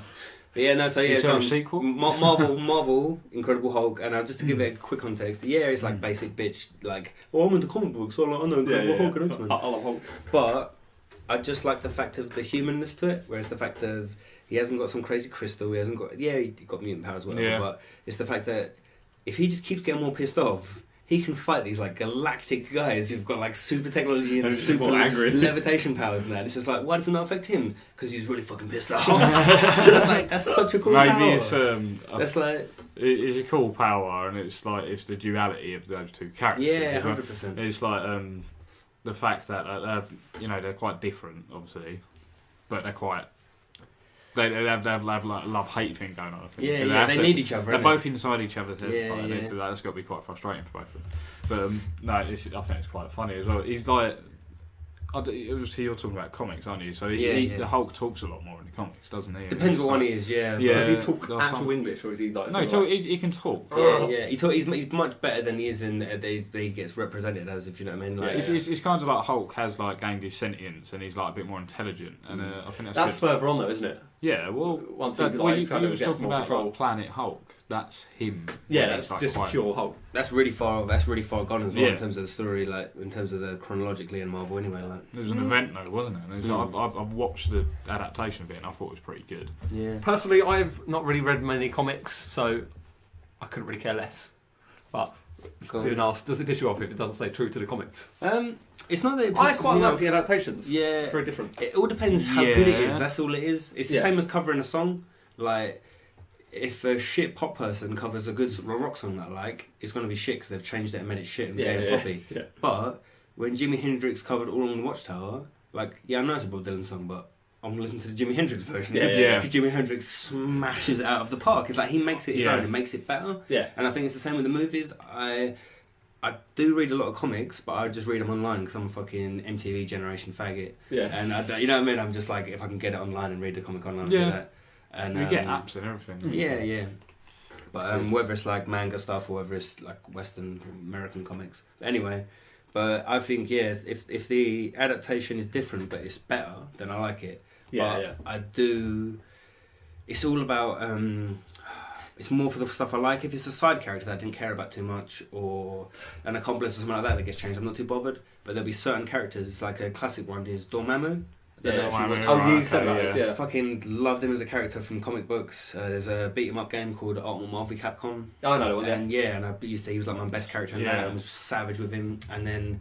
But yeah, no, so yeah. Is there a sequel? Marvel, Incredible Hulk, and just to give it a quick context, yeah, it's like basic bitch, like, I'm into comic books, so I know Incredible Hulk and X-Men. I love Hulk. But I just like the fact of the humanness to it, whereas the fact of he hasn't got some crazy crystal, he hasn't got, he got mutant powers, whatever, Yeah. but it's the fact that if he just keeps getting more pissed off, he can fight these like galactic guys who've got like super technology and And he's super more angry. levitation powers and that. It's just like, why does it not affect him? Because he's really fucking pissed off. that's such a cool Maybe power. it's That's like, it's a cool power, and it's like it's the duality of those two characters. yeah, as well. 100%. It's like the fact that they're quite different, obviously, but they're quite. They have like a love-hate thing going on. I think. Yeah, they need each other. They're innit? both inside each other's heads. Yeah, like, yeah. So that's got to be quite frustrating for both of them. But no, I think it's quite funny as well. He's like, obviously you're talking about comics, aren't you? So Yeah. the Hulk talks a lot more in the comics, doesn't he? And Depends it's what one like- he is, yeah. Yeah. Does he talk that's actual some- English, or is he like? No, still he can talk. Yeah. He's much better than he is in that he gets represented as, if you know what I mean. Like, It's kind of like Hulk has like gained his sentience and he's like a bit more intelligent, and I think That's that's good. further on though, isn't it? Yeah, well, Once that, he when like, kind you of was gets talking more about control. like, Planet Hulk, that's him. Yeah, when that's it's, like, just quite- pure Hulk. that's really far gone as well Yeah. in terms of the story, like in terms of the chronologically in Marvel anyway. Like, It was an event though, wasn't it? And it was, I've watched the adaptation of it and I thought it was pretty good. yeah. Personally, I've not really read many comics, so I couldn't really care less. But Go on. being asked, does it piss you off if it doesn't stay true to the comics? It's not that it I pisses quite me like off. the adaptations. Yeah. It's very different. It all depends how good it is. Yeah. That's all it is. It's the Yeah. same as covering a song. Like, if a shit pop person covers a good rock song that I like, it's going to be shit because they've changed it and made it shit and made it poppy. yeah. But when Jimi Hendrix covered All on the Watchtower, like, yeah, I know it's a Bob Dylan song, but I'm going to listen to the Jimi Hendrix version. Yeah. Because Jimi Hendrix smashes it out of the park. It's like he makes it his Yeah. own and makes it better. Yeah. And I think it's the same with the movies. I do read a lot of comics, but I just read them online because I'm a fucking MTV generation faggot. Yeah. And you know what I mean? I'm just like, if I can get it online and read the comic online, I'll Yeah. do that. And You get apps and everything. Yeah. But whether it's like manga stuff or whether it's like Western American comics. Anyway, but I think if the adaptation is different but it's better, then I like it. Yeah, But yeah. I do. It's all about. It's more for the stuff I like. If it's a side character that I didn't care about too much, or an accomplice or something like that gets changed, I'm not too bothered. But there'll be certain characters, like a classic one is Dormammu. I don't Yeah, No, I mean, oh, right, you said okay, that, yeah. yeah. I fucking loved him as a character from comic books. There's a beat 'em up game called Ultimate Marvel Capcom. Oh, I know the one, yeah. And yeah, and he was like my best character in that. Yeah. I was savage with him. And then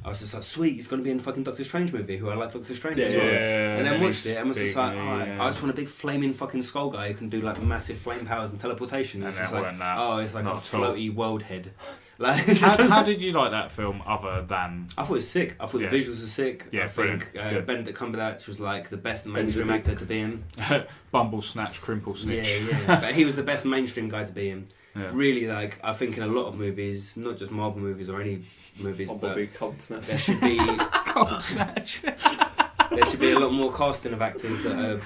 I was just like, sweet, he's going to be in the fucking Doctor Strange movie, who I like Doctor Strange as well. And then watched it, and was just like, alright, I just want a big flaming fucking skull guy who can do like massive flame powers and teleportation. And It's that just like, weren't that. oh, it's like a Not at all. floaty world head. Like, How did you like that film other than... I thought it was sick. I thought Yeah. the visuals were sick. Yeah, I think brilliant. Good. Benedict Cumberbatch was like the best mainstream actor to be him. Bumble Snatch, Crimple Snitch? Yeah. But he was the best mainstream guy to be him. Yeah. Really, like, I think in a lot of movies, not just Marvel movies or any movies, On but Bobby Cold Snatch. there should be Cold Snatch. there should be a lot more casting of actors that are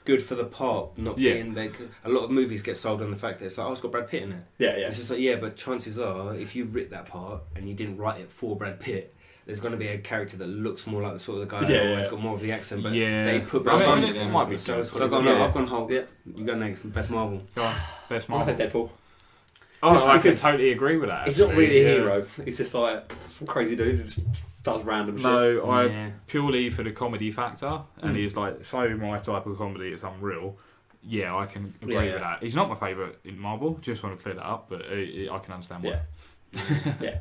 good for the part, not Yeah. being like a lot of movies get sold on the fact that it's like, oh, it's got Brad Pitt in it. Yeah, It's just like, yeah, but chances are, if you writ that part and you didn't write it for Brad Pitt, there's going to be a character that looks more like the sort of the guy, Yeah, or it's yeah. got more of the accent, but Yeah. they put I Brad mean, Pitt it in might be so good. I've gone, Yeah. I've gone Hulk. Yeah. You go next, best Marvel. Go on, best I would say Marvel. Deadpool. Oh, Just I can because totally agree with that. He's not actually, really a yeah. hero. He's just like some crazy dude who just does random shit. No, I Yeah. purely for the comedy factor, and he's like so my type of comedy. It's unreal. Yeah, I can agree Yeah, yeah. with that. He's not my favourite in Marvel. Just want to clear that up, but I can understand why. Yeah. Yeah.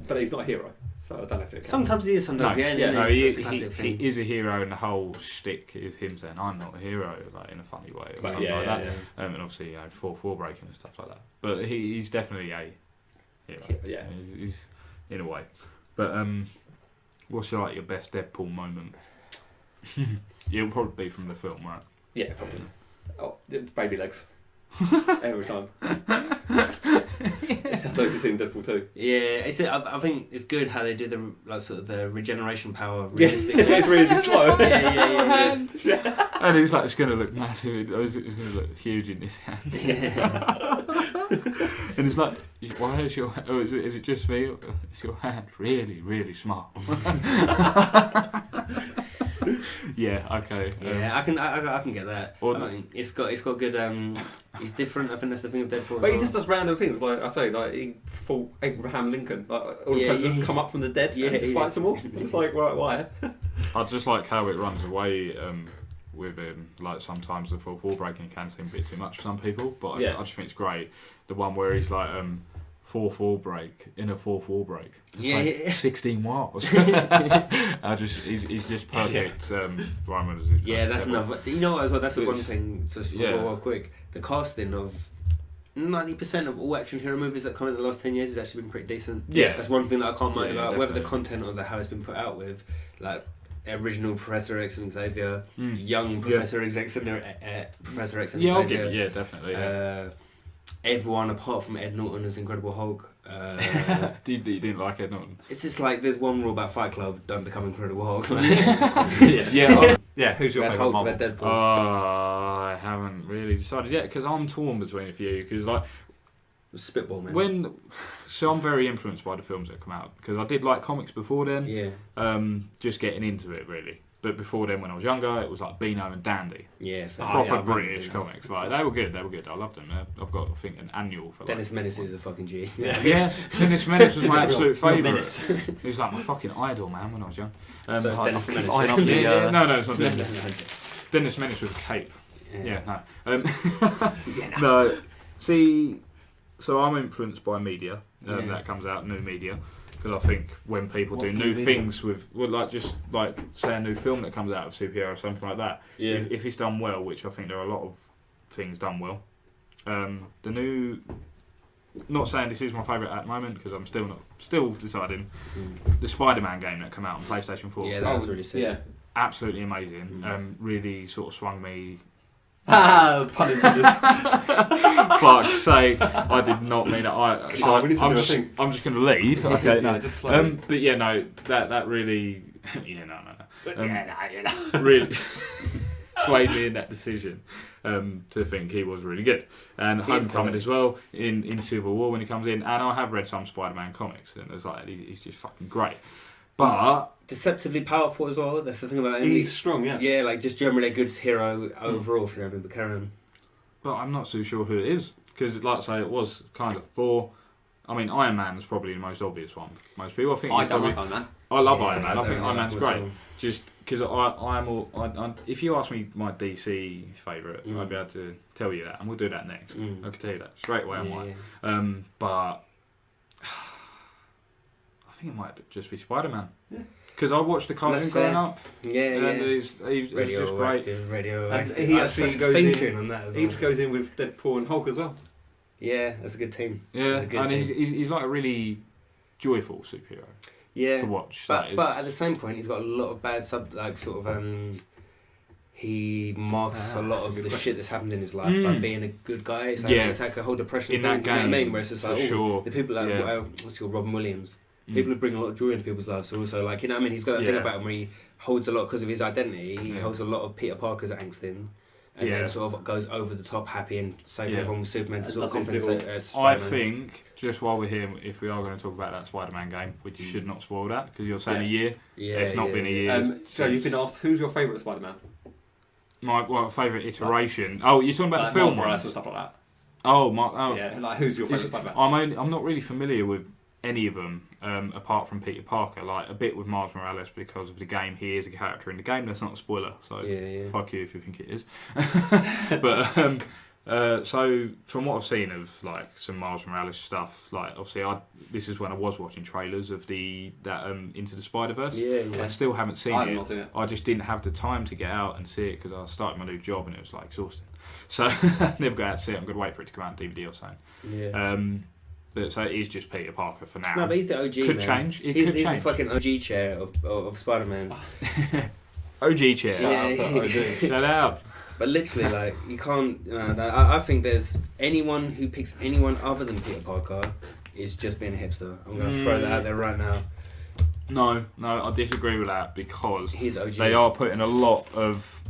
But he's not a hero, so I don't know if it counts. Sometimes he is, sometimes he ain't. yeah, isn't No, he? he That's the classic thing. is a hero, and the whole shtick is him saying, "I'm not a hero," like in a funny way or But something yeah, like yeah, that. yeah. And obviously, 4-4 breaking and stuff like that. But he's definitely a hero. Yeah. He's in a way. But what's your best Deadpool moment? It'll probably be from the film, right? Yeah, probably. Oh, the baby legs. Every time. I don't know if you've seen Deadpool 2. Yeah, I think it's good how they do the like sort of the regeneration power Yeah, realistically. it's really slow. yeah. And it's like, it's going to look massive. It's going to look huge in his hand. And it's like, why is your... Oh, is it just me? Or is your hand really, really smart? Yeah, okay. Yeah, I can get that. Or- I mean, it's got good. He's different. I think that's the thing with Deadpool. But he just does random things, like I say, like he fought Abraham Lincoln. Like all the Yeah, presidents yeah. come up from the dead Yeah, and just yeah. fight some more. It's like, why? I just like how it runs away with him. Like sometimes the 4-4 breaking can seem a bit too much for some people, but Yeah. I just think it's great. The one where he's like 4-4 break in a 4-4 break. It's Yeah, like yeah. 16 watts. He's just perfect. Ryan Reynolds is Yeah, that's great. another. You know what, as well? That's the one It's- thing. Just yeah. real quick. The casting of 90% of all action hero movies that come in the last 10 years has actually been pretty decent. Yeah. That's one thing that I can't mind Yeah, about. Whether the definitely. content or how it's been put out with, like original Professor X and Xavier, Mm. young Yeah. Professor X and Professor X and Yeah, I'll Xavier. give it. Yeah, definitely. Yeah. Everyone apart from Ed Norton as Incredible Hulk. You didn't like it, Norton? It's just like there's one rule about Fight Club: don't become Incredible Hulk. Yeah. Yeah. Who's your Red favourite Hulk, Marvel? Red Deadpool. I haven't really decided yet because I'm torn between a few. Because like Spitball, man. so I'm very influenced by the films that come out because I did like comics before then. Yeah, Just getting into it really. But before then, when I was younger, it was like Beano and Dandy, yeah. fair. Oh, proper yeah, I remember British Beano. comics. Like they were good. I loved them. I've got I think an annual for like, Dennis Menace is a fucking G. Yeah, Dennis Menace was my absolute Real favourite. menace. He was like my fucking idol, man, when I was young. So it's I Dennis keep Menace. eyeing up Yeah, the, yeah, no, it's not No, Dennis. Dennis Menace with a cape. Yeah, no. Yeah, No, see, so I'm influenced by media Yeah. that comes out, new media, because I think when people What's do new new media? things with, well, like just like say a new film that comes out of superhero or something like that, Yeah. if it's done well, which I think there are a lot of things done well, the new. Not saying this is my favourite at the moment because I'm still deciding. The Spider-Man game that came out on PlayStation 4, Yeah, that was really sick. Yeah. absolutely amazing. Really sort of swung me. Ah, pun intended. Fuck's sake! I did not mean it. No, we need to I'm do a just, thing. I'm just going to leave. Okay, no. Yeah, just slowly. But yeah, no, that really, yeah, no. But Really swayed me in that decision to think he was really good. And He is Homecoming quality. as well in Civil War when he comes in. And I have read some Spider-Man comics, and it's like he's just fucking great. But Deceptively powerful as well. That's the thing about him. he's strong, yeah. Yeah, like just generally a good hero overall for him. But carry on. But I'm not so sure who it is because, like I say, it was kind of for. I mean, Iron Man's probably the most obvious one. Most people, I think. I it's don't probably, like Iron Man. I love Iron Man. I think don't Iron know Man's which great. one. Just because I'm if you ask me my DC favourite, I'd be able to tell you that, and we'll do that next. I can tell you that straight away. I might. But I think it might just be Spider-Man. Yeah. Because I watched the cartoon growing up. Yeah, and it was just great. Radioactive. And he actually goes in on that as He well. goes in with Deadpool and Hulk as well. Yeah, that's a good team. Yeah, a good and team. he's like a really joyful superhero to watch. But at the same point, he's got a lot of bad he masks a lot of the shit that's happened in his life by being a good guy. It's like a whole depression in thing, that game. You know what I mean? Where it's just like, sure. the people like what's called Robin Williams. People who bring a lot of joy into people's lives. So also, like, you know what I mean? He's got that thing about him where he holds a lot because of his identity. He holds a lot of Peter Parker's angst in. And then sort of goes over the top, happy and saving everyone with Superman to sort of compensate. I think, just while we're here, if we are going to talk about that Spider-Man game, which you should not spoil that, because you're saying a year. It's not been a year. So you've been asked, who's your favourite Spider-Man? My favourite iteration. Oh, you're talking about the film and stuff like that. Yeah, like who's your favourite Spider-Man? I'm not really familiar with any of them apart from Peter Parker. Like a bit with Miles Morales because of the game. He is a character in the game. That's not a spoiler. So fuck you if you think it is. But so from what I've seen of like some Miles Morales stuff, like obviously this is when I was watching trailers of that Into the Spider-Verse. I still haven't seen it. Not seen it. I just didn't have the time to get out and see it because I started my new job and it was like exhausting. So I never got out to see it. I'm going to wait for it to come out on DVD or something. But so it is just Peter Parker for now. No, but he's the OG. Could man. change. He's the fucking OG chair of Spider-Man. OG chair. Shout out. But literally, like, you can't. I think there's anyone who picks anyone other than Peter Parker is just being a hipster. I'm going to throw that out there right now. No, I disagree with that because he's OG. They are putting a lot of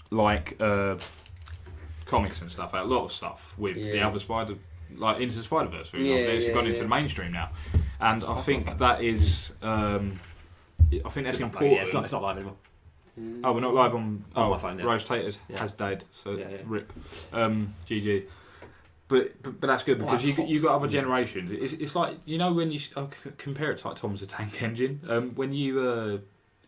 like comics and stuff out, a lot of stuff with the other Spider. Like Into the Spider-Verse, for example, it's gone into the mainstream now, and I think that is, I think that's important. It's not live anymore. Oh, we're not live on. My phone. Rose Taters has died, so rip. GG. But that's good because you got other generations. It's like when you compare it to like Tom's the Tank Engine. When you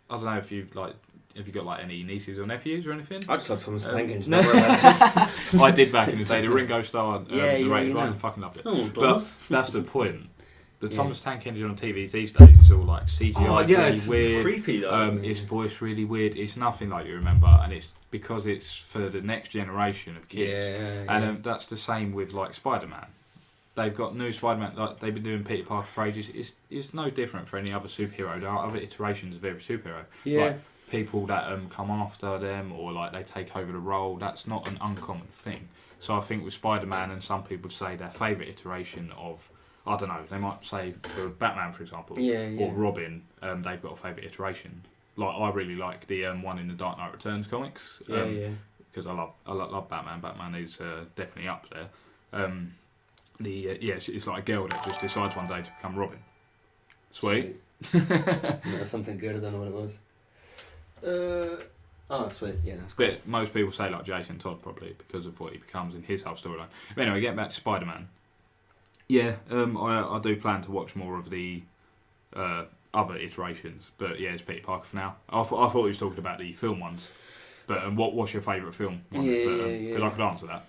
I don't know if you've like. Have you got like any nieces or nephews or anything? I just love Thomas the Tank Engine. No. I did back in the day. The Ringo Starr, the rated one, fucking loved it. Oh, but that's the point. The Thomas Tank Engine on TVs these days is all like CGI, really it's weird. Creepy though. His voice really weird. It's nothing like you remember, and it's because it's for the next generation of kids. And that's the same with like Spider-Man. They've got new Spider-Man. Like they've been doing Peter Parker for ages. It's no different for any other superhero. There are other iterations of every superhero. Like, people that come after them or like they take over the role, that's not an uncommon thing. So I think with Spider-Man, and some people say their favourite iteration of, I don't know, they might say for Batman for example, or Robin, they've got a favourite iteration. Like I really like the one in the Dark Knight Returns comics, because I love Batman. Batman is definitely up there. It's like a girl that just decides one day to become Robin. Sweet. That's something good. I don't know what it was. Sweet. Yeah, that's cool. But most people say like Jason Todd probably because of what he becomes in his whole storyline. But anyway, getting back to Spider-Man. Yeah, I do plan to watch more of the other iterations. But yeah, it's Peter Parker for now. I thought he was talking about the film ones. But what's your favourite film? Because I could answer that.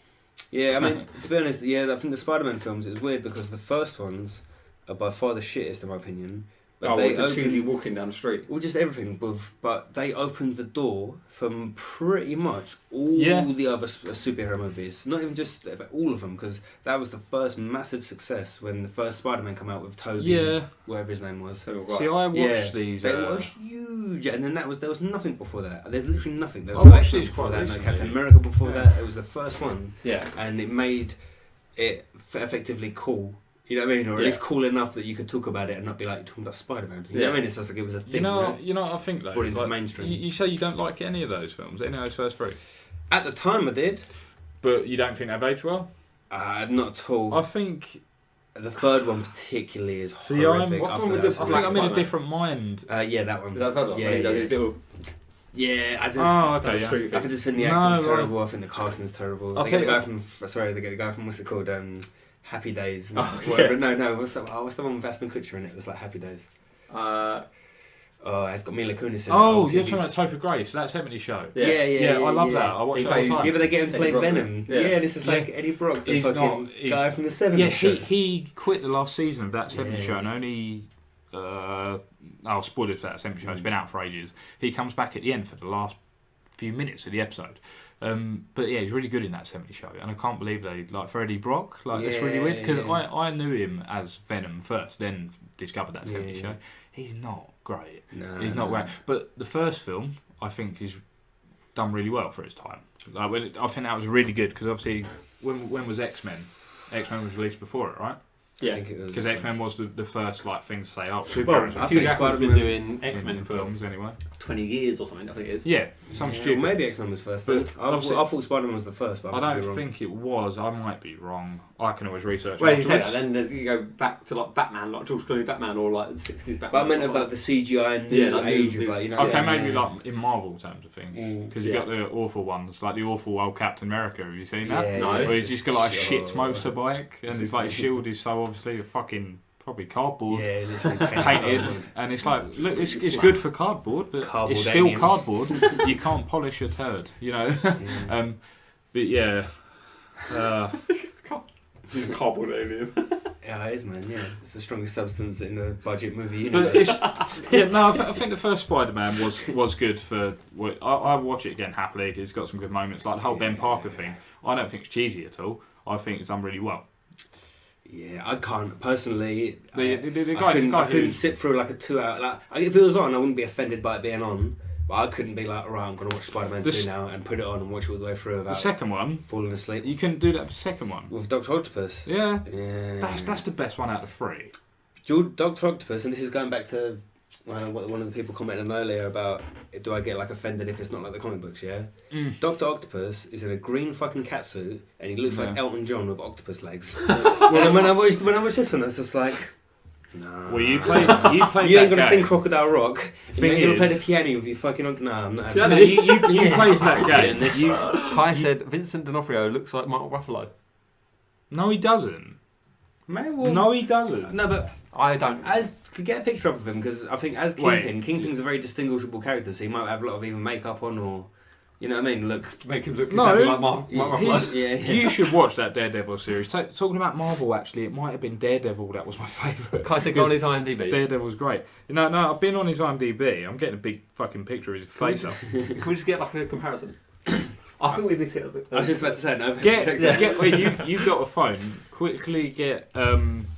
Yeah, I mean, to be honest, I think the Spider-Man films, it's weird because the first ones are by far the shittest in my opinion. But with the cheesy walking down the street. Well, just everything. But they opened the door for pretty much all the other superhero movies. Not even just all of them, because that was the first massive success when the first Spider-Man came out with Tobey, whatever his name was. See, I watched these. They were huge, and then there was nothing before that. There's literally nothing. There I was watched these before quite that, recently. no Captain America before that. It was the first one. Yeah. And it made it effectively cool. You know what I mean? Or at least cool enough that you could talk about it and not be like, you're talking about Spider-Man. You know what I mean? It's just like it was a thing. You know, I think though. Brought it into mainstream. You say you don't like any of those films, any of those first three? At the time I did. But you don't think they've aged well? Not at all. I think the third one particularly is See, horrific. what's wrong with I think I'm in a different mind. Yeah, that one. Is that the third one? Yeah, He does his little... Yeah, I just... Oh, okay, yeah. Street I thing. just think the acting's terrible. I think the casting's terrible. I'll They tell get the you- guy from... Sorry, they get the guy from... What's it called? Happy Days. Oh, Whatever. No. What's the one with Aston Kutcher in it? It's like Happy Days. Oh, it's got Mila Kunis in it. Oh, on you're TV. talking about Topher Grace, that 70s show. Yeah, I love that. I watch He it all the plays- time. Yeah, but they get him to Eddie play Brock, Venom. yeah. Yeah, this is like Yeah. Eddie Brock, the He's fucking not- he's- guy from the 70s Yeah, show. he quit the last season of that 70s Yeah. show and only... I'll spoil it for that 70s show. It's been out for ages. He comes back at the end for the last few minutes of the episode. But yeah, he's really good in that 70s show. And I can't believe they... Like, for Eddie Brock, it's really weird. Because Yeah. I knew him as Venom first, then discovered that 70s Yeah. show. He's not great. No, He's not great. But the first film, I think, is done really well for its time. Like, I think that was really good because obviously, when was X-Men? X-Men was released before it, right? Yeah. Because X-Men was the first like thing to say, oh, Well, superheroes. I Hugh think Jackman's been Spider-Man- doing X-Men in for films anyway. 20 years or something, I think it is. Yeah, some Yeah, stupid. well, maybe X-Men was first. But Then. I obviously- thought Spider-Man was the first, but I could be don't wrong. think it was. I might be wrong. I can always research. Well, you said that, afterwards. then you go back to like Batman, like George Clooney Batman, or like the 60s Batman. But I meant or of something like the CGI and Yeah, the like age new- of like, you know. Okay, yeah, maybe yeah. like in Marvel terms of things, because you Yeah. got the awful ones, like the awful old Captain America. Have you seen that? Yeah, No. yeah, Where he's just got like a shit sure. motorbike, and his like shield is so obviously a fucking probably cardboard. Yeah, literally Painted, and it's like, look, it's good for cardboard, but Cardboard it's still alien. cardboard. You can't polish a turd, you know. Yeah. But yeah, He's a cardboard alien. Yeah, it is, man. Yeah, it's the strongest substance in the budget movie but universe. it's yeah. No, I think the first Spider-Man was good for. I watch it again happily. 'Cause it's got some good moments, like the whole Ben Parker thing. I don't think it's cheesy at all. I think it's done really well. Yeah, I can't personally. The I guy couldn't who sit through like a 2 hour. Like if it was on, I wouldn't be offended by it being on. But I couldn't be like, right, I'm gonna watch Spider-Man 2 now and put it on and watch it all the way through the without second one, falling asleep. you can do that for the second one. With Doctor Octopus. Yeah, Yeah. that's the best one out of the three. Doctor Octopus, and this is going back to what one of the people commented on earlier about, do I get like offended if it's not like the comic books? Yeah. Doctor Octopus is in a green fucking catsuit and he looks like Yeah. Elton John with octopus legs. when I watched this one, it's just like, no. Well, you played You ain't that gonna game. sing Crocodile Rock. Thing You ain't gonna play is- the piano with your fucking. No, I'm not. No, you played that game. Kai said Vincent D'Onofrio looks like Mark Ruffalo. No, he doesn't. Man, well, No, he doesn't. No, but I don't. could get a picture up of him because I think as Wait. Kingpin's a very distinguishable character, so he might have a lot of even makeup on or, you know what I mean? Look, Make him look No, exactly like Mark he's- Ruffalo. yeah. You should watch that Daredevil series. Talking about Marvel, actually, it might have been Daredevil that was my favourite. Kai said go on his IMDb. Daredevil's great. No, I've been on his IMDb. I'm getting a big fucking picture of his face up. Can we just get like a comparison? I think we need to get. I was just about to say, no. Get you've got a phone. Quickly get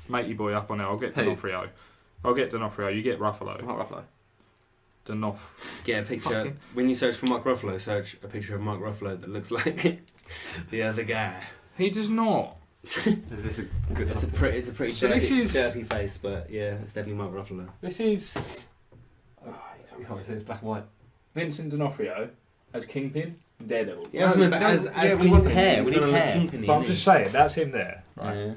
Matey Boy up on it. I'll get Who? D'Onofrio. I'll get D'Onofrio. You get Ruffalo. Mark Ruffalo. D'Onof. Get a picture. Fucking- When you search for Mark Ruffalo, search a picture of Mark Ruffalo that looks like the other guy. He does not. Is this a good? It's a pretty So dirty, this is- dirty face, but yeah, it's definitely Mark Ruffalo. This is You can't see it's black and white. Vincent D'Onofrio as Kingpin, Daredevil. Yeah, but as we want Kingpin, hair, he's we gonna need look hair. Kingpin-y, But I'm isn't just saying, that's him there. he? Right.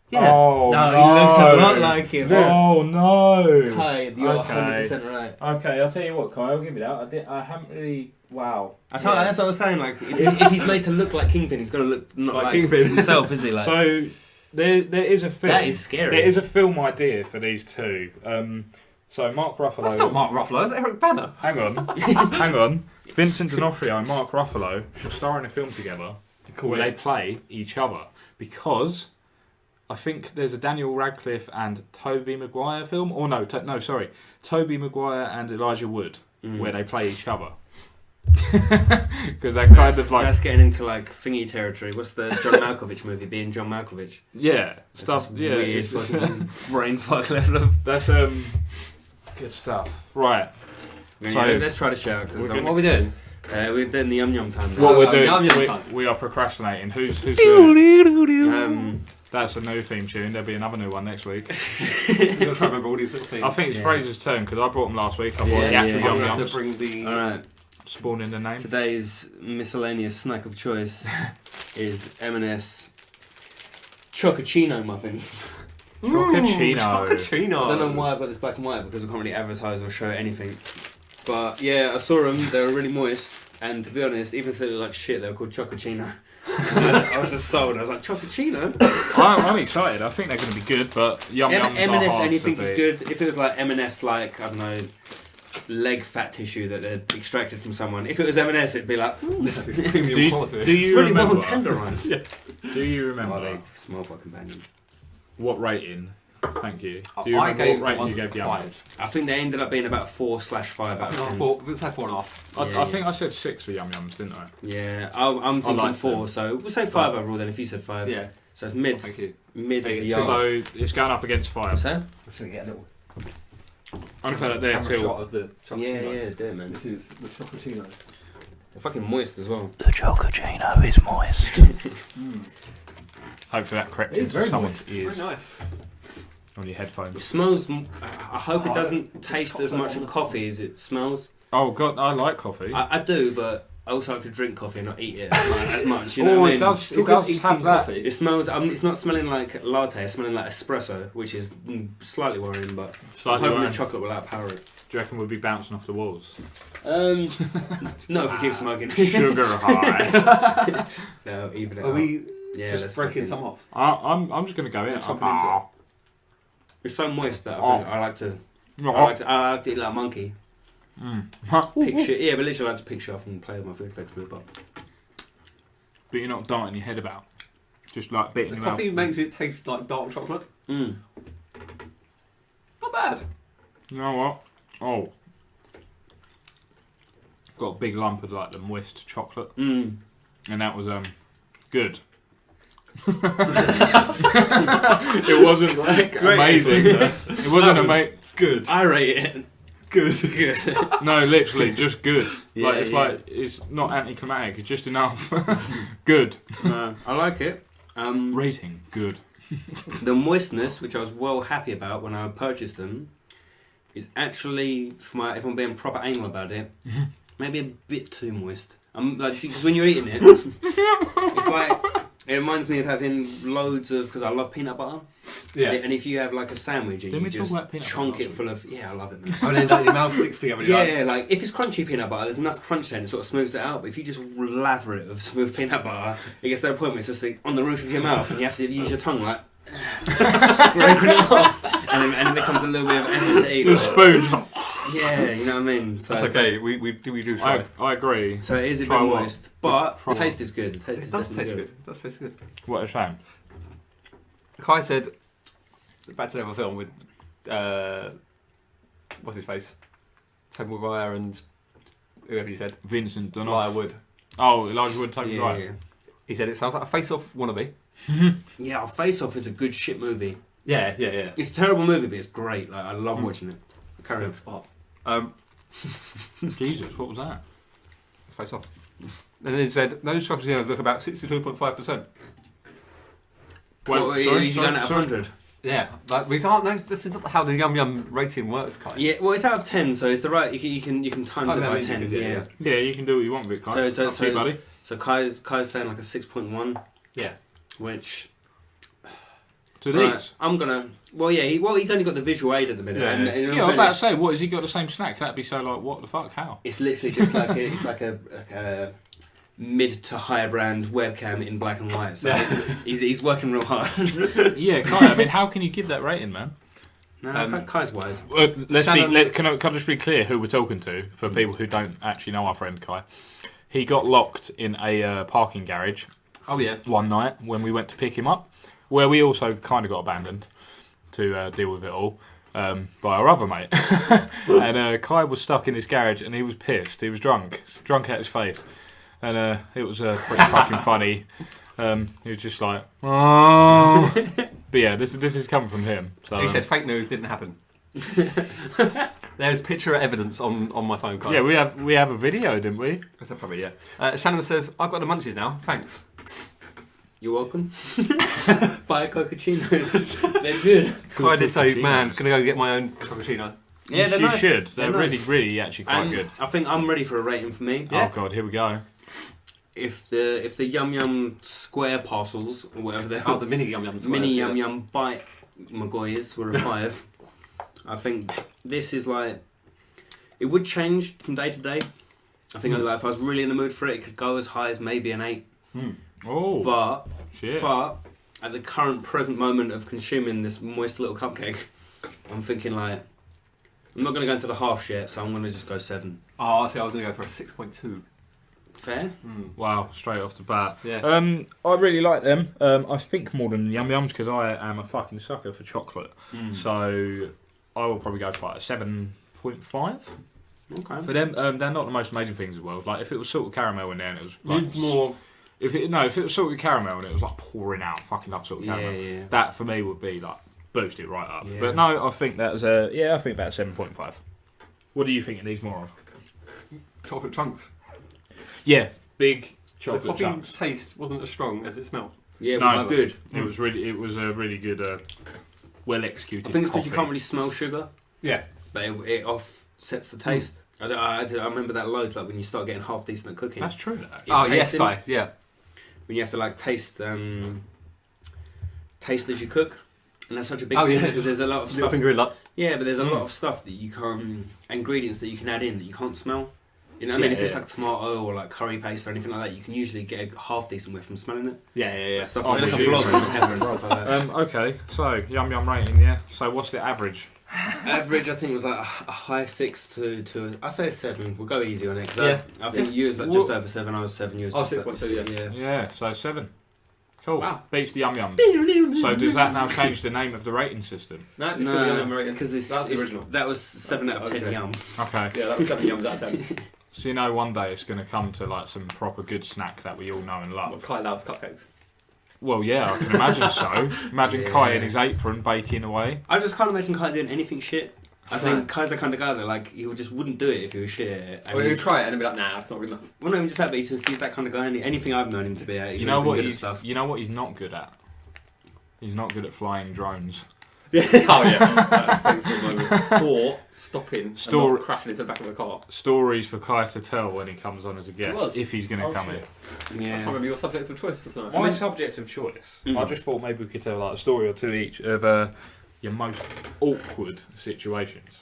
Yeah. Oh, No, no, he looks a lot like him. Oh no! Kai, you're Okay. 100% right. Okay, I'll tell you what, Kai. I'll give you that. I haven't really. Wow. That's what I was saying. Like, if he's made to look like Kingpin, he's gonna look not Like like Kingpin. himself, is he? Like, So there is a film. that is scary. There is a film idea for these two. So Mark Ruffalo. That's not Mark Ruffalo. That's Eric Banner. Hang on. Vincent D'Onofrio and Mark Ruffalo should star in a film together where they play each other because I think there's a Daniel Radcliffe and Tobey Maguire film, or Tobey Maguire and Elijah Wood where they play each other. Because they're kind of like that's getting into like thingy territory. What's the John Malkovich movie? Being John Malkovich. yeah That's stuff. just Yeah, weird it's- fucking brain fuck level of. that's good stuff. Right. So- Let's try to shout We're because gonna- What are we doing? we're doing the yum yum time. now. What we're doing, Yum Yum time. we are procrastinating. Who's doing it? Um, That's a new theme tune. There'll be another new one next week. You've got to remember all these little things. I think it's Yeah. Fraser's turn because I brought them last week. I brought Yeah, the actual yeah, Yum I'm going to Yums. bring the. all right. Spawn in the name. Today's miscellaneous snack of choice is M&S Chocochino muffins. Chocochino. Chocochino. I don't know why I've got this black and white because we can't really advertise or show anything. But yeah, I saw them. They were really moist, and to be honest, even if they look like shit, they were called Chocochino. I was just sold. I was like, Chocochino? I'm excited. I think they're going to be good, but Yum Yums are M&S hard anything to is beat. good. If it was like M&S, like, I don't know, leg fat tissue that they'd extracted from someone. If it was M&S, it'd be like, Premium quality. Do you really remember? well tenderised. Do you remember I like small fucking companion. what rating? Thank you. Do I you remember gave what rating you the gave the ones onions? 5. I think they ended up being about 4/5 out of 10. Let's have 4.5. I think I said 6 for Yum Yums, didn't I? Yeah, I'm thinking like 4, them. so we'll say 5 overall then if you said 5. Yeah. So it's mid Thank you. of the Hey, yard. So it's going up against 5. So? I'm just gonna get a little I'm gonna put it there camera till. shot of the chocolate. Yeah, do it, man. This is the chocolatino. They're fucking moist as well. The Chocochino is moist. Hopefully that crept It is into very someone's moist. ears Very nice. on your It headphones. smells. I hope it doesn't just taste chop as that much on of the- coffee as it smells. Oh god, I like coffee. I do, but I also like to drink coffee and not eat it as much. You know what I mean? It does. It Talking does of eating have that. coffee. It smells. It's not smelling like latte. It's smelling like espresso, which is slightly worrying. But Slightly I'm hoping worrying. the chocolate will outpower it. Do you reckon we'll be bouncing off the walls? No, if we keep smoking. Sugar high. No, even it Are out. we Yeah, just let's breaking fucking- some off? I'm just gonna go in. Chopping into it. It's so moist that I think I like to. Oh. I like to eat like a monkey. Pick shit. Yeah, but literally I like to pick shit off and play with my food effectively. But But you're not darting your head about. Just like bitten The your coffee mouth. makes it taste like dark chocolate. Not bad. You know what? Oh. Got a big lump of like the moist chocolate. And that was good. It wasn't like Great. amazing. It wasn't amazing. Good. I rate it Good. good. No, literally just good. Yeah, like it's yeah. like it's not anticlimactic. It's just enough. Good. No, I like it. Rating good. The moistness, which I was well happy about when I purchased them, is actually, if I'm being proper anal about it, maybe a bit too moist. I'm like, because when you're eating it, it's like it reminds me of having loads of, because I love peanut butter. Yeah. And if you have like a sandwich and Didn't you we talk just about peanut chonk butter it last full of, yeah, I love it, man. I mean, like your mouth sticks together. and you're Yeah, like if it's crunchy peanut butter, there's enough crunch there and it sort of smooths it out. But if you just lather it with smooth peanut butter, it gets to the point where it's just like on the roof of your mouth and you have to use your tongue like scraping it off, and it becomes a little bit of effort to eat. The spoon. Just like, Yeah, you know what I mean. So That's okay. We do try. I agree. So it is a bit Try what? moist, but Try the taste is good. The taste It is does definitely taste good. It does taste good. What a shame. Kai said, back to the other film with, what's his face? Tobey Maguire and whoever he said. Vincent D'Onofrio. Elijah Wood. Oh, Elijah Wood, Tony Yeah, right. yeah. He said it sounds like a face-off wannabe. Yeah, Face Off is a good shit movie. Yeah. It's a terrible movie, but it's great. Like I love watching it. Carry on. Jesus, what was that? Face off. And he said those chocolates look about 62.5%. What, sorry, you going at sorry. 100? Yeah, like we can't. This is not how the Yum Yum rating works, Kai. Yeah, well, it's out of 10, so it's the right. You can times Oh, it no, by you 10. can do it, Yeah. Yeah, you can do what you want with it, Kai. So- Up to you, buddy. So Kai's saying like a 6.1, Yeah. which To right, these. I'm gonna. Well, yeah. He's only got the visual aid at the minute. Yeah, and yeah. in all Yeah, I was about to fairness, say, what, has he got the same snack? That'd be so like, what the fuck, how? it's literally just like a mid to higher brand webcam in black and white. So he's working real hard. Yeah, Kai, I mean, how can you give that rating, man? No, Kai's wise. Can I just be clear who we're talking to, for people who don't actually know our friend Kai? He got locked in a parking garage Oh yeah. one night when we went to pick him up, where we also kind of got abandoned to deal with it all by our other mate. And Kai was stuck in his garage and he was pissed. He was drunk out his face. And it was pretty fucking funny. He was just like, oh. But yeah, this is coming from him. So, He said fake news didn't happen. There's picture evidence on my phone, Kai. yeah, we have a video, didn't we? That's probably yeah. Shannon says I've got the munchies now. Thanks. You're welcome. Buy Cocachinos. They're good. Kai did say, Cappuccinos. man, gonna go get my own cappuccino. Yeah, they're you nice. should. They're nice. really actually quite And good. I think I'm ready for a rating for me. Yeah. Oh god, here we go. If the Yum Yum square parcels or whatever they're Oh, the mini Yum Yums. mini yeah. Yum Yum bite Magoyas were a 5. I think this is like it would change from day to day. I think like, if I was really in the mood for it, it could go as high as maybe an 8. Oh, But shit. at the current present moment of consuming this moist little cupcake, I'm thinking like I'm not going to go into the half yet, so I'm going to just go 7. Oh, see, I was going to go for a 6.2. Fair? Wow, straight off the bat. Yeah. I really like them. I think more than Yum Yums because I am a fucking sucker for chocolate. So I will probably go for like a 7.5 Okay. for them. They're not the most amazing things in the world. Like if it was salted caramel in there and it was like More. if it was salted caramel and it was like pouring out, fucking love salted caramel. Yeah. That for me would be like boost it right up. Yeah. But no, I think that's I think that's 7.5. What do you think it needs more of? Chocolate chunks. Yeah, big The chocolate coffee chunks. taste wasn't as strong as it smelled. Yeah, it No, was good. It was a really good, well executed. I think it's because coffee. you can't really smell sugar, Yeah. but it offsets the taste. I remember that loads, like when you start getting half decent at cooking. That's true. That. It's Oh, yes, tasting. guys. Yeah. When you have to like taste as you cook, and that's such a big Oh, thing yeah. because there's a lot of Little stuff. finger in luck. Yeah, but there's a lot of stuff that you can't, ingredients that you can add in that you can't smell. You know what I mean? Yeah, If it's yeah. like tomato or like curry paste or anything like that, you can usually get a half decent whiff from smelling it. Yeah. Stuff Oh, like just a use blob it. and pepper and stuff like that. Okay, so Yum Yum rating, yeah. So what's the average? Average, I think, was like a high 6 to I'd say a 7. We'll go easy on it. 'Cause Yeah. I think you was like just over 7. I was 7. You was I just was 6.2, yeah. Yeah, so 7. Cool. Wow. Beats the Yum Yums. So does that now change the name of the rating system? No, it's still the No, yum rating. because That's the original. that was 7 out of 10 Okay. yum. Okay. Yeah, that was 7 yums out of 10. So you know one day it's going to come to like some proper good snack that we all know and What, love. Kai Lau's cupcakes? Well, yeah, I can imagine so. Imagine Yeah. Kai in his apron baking away. I just can't imagine Kai doing anything shit. I Right. think Kai's the kind of guy that like he just wouldn't do it if he was shit. And Or he'd he's- try it and then be like, nah, that's not good enough. well, not even just that, but he's that kind of guy. Anything I've known him to be at, he's You know really what good at he's stuff. you know what he's not good at? He's not good at flying drones. Yeah. Oh, yeah. Thankful moment. Or stopping and Store- not crashing into the back of a car. Stories for Kai to tell when he comes on as a guest, was. if he's going to Oh, come shit. in. I can't Yeah. remember your subject of choice for tonight. My subject of choice. Mhm. I just thought maybe we could tell like a story or two each of your most awkward situations.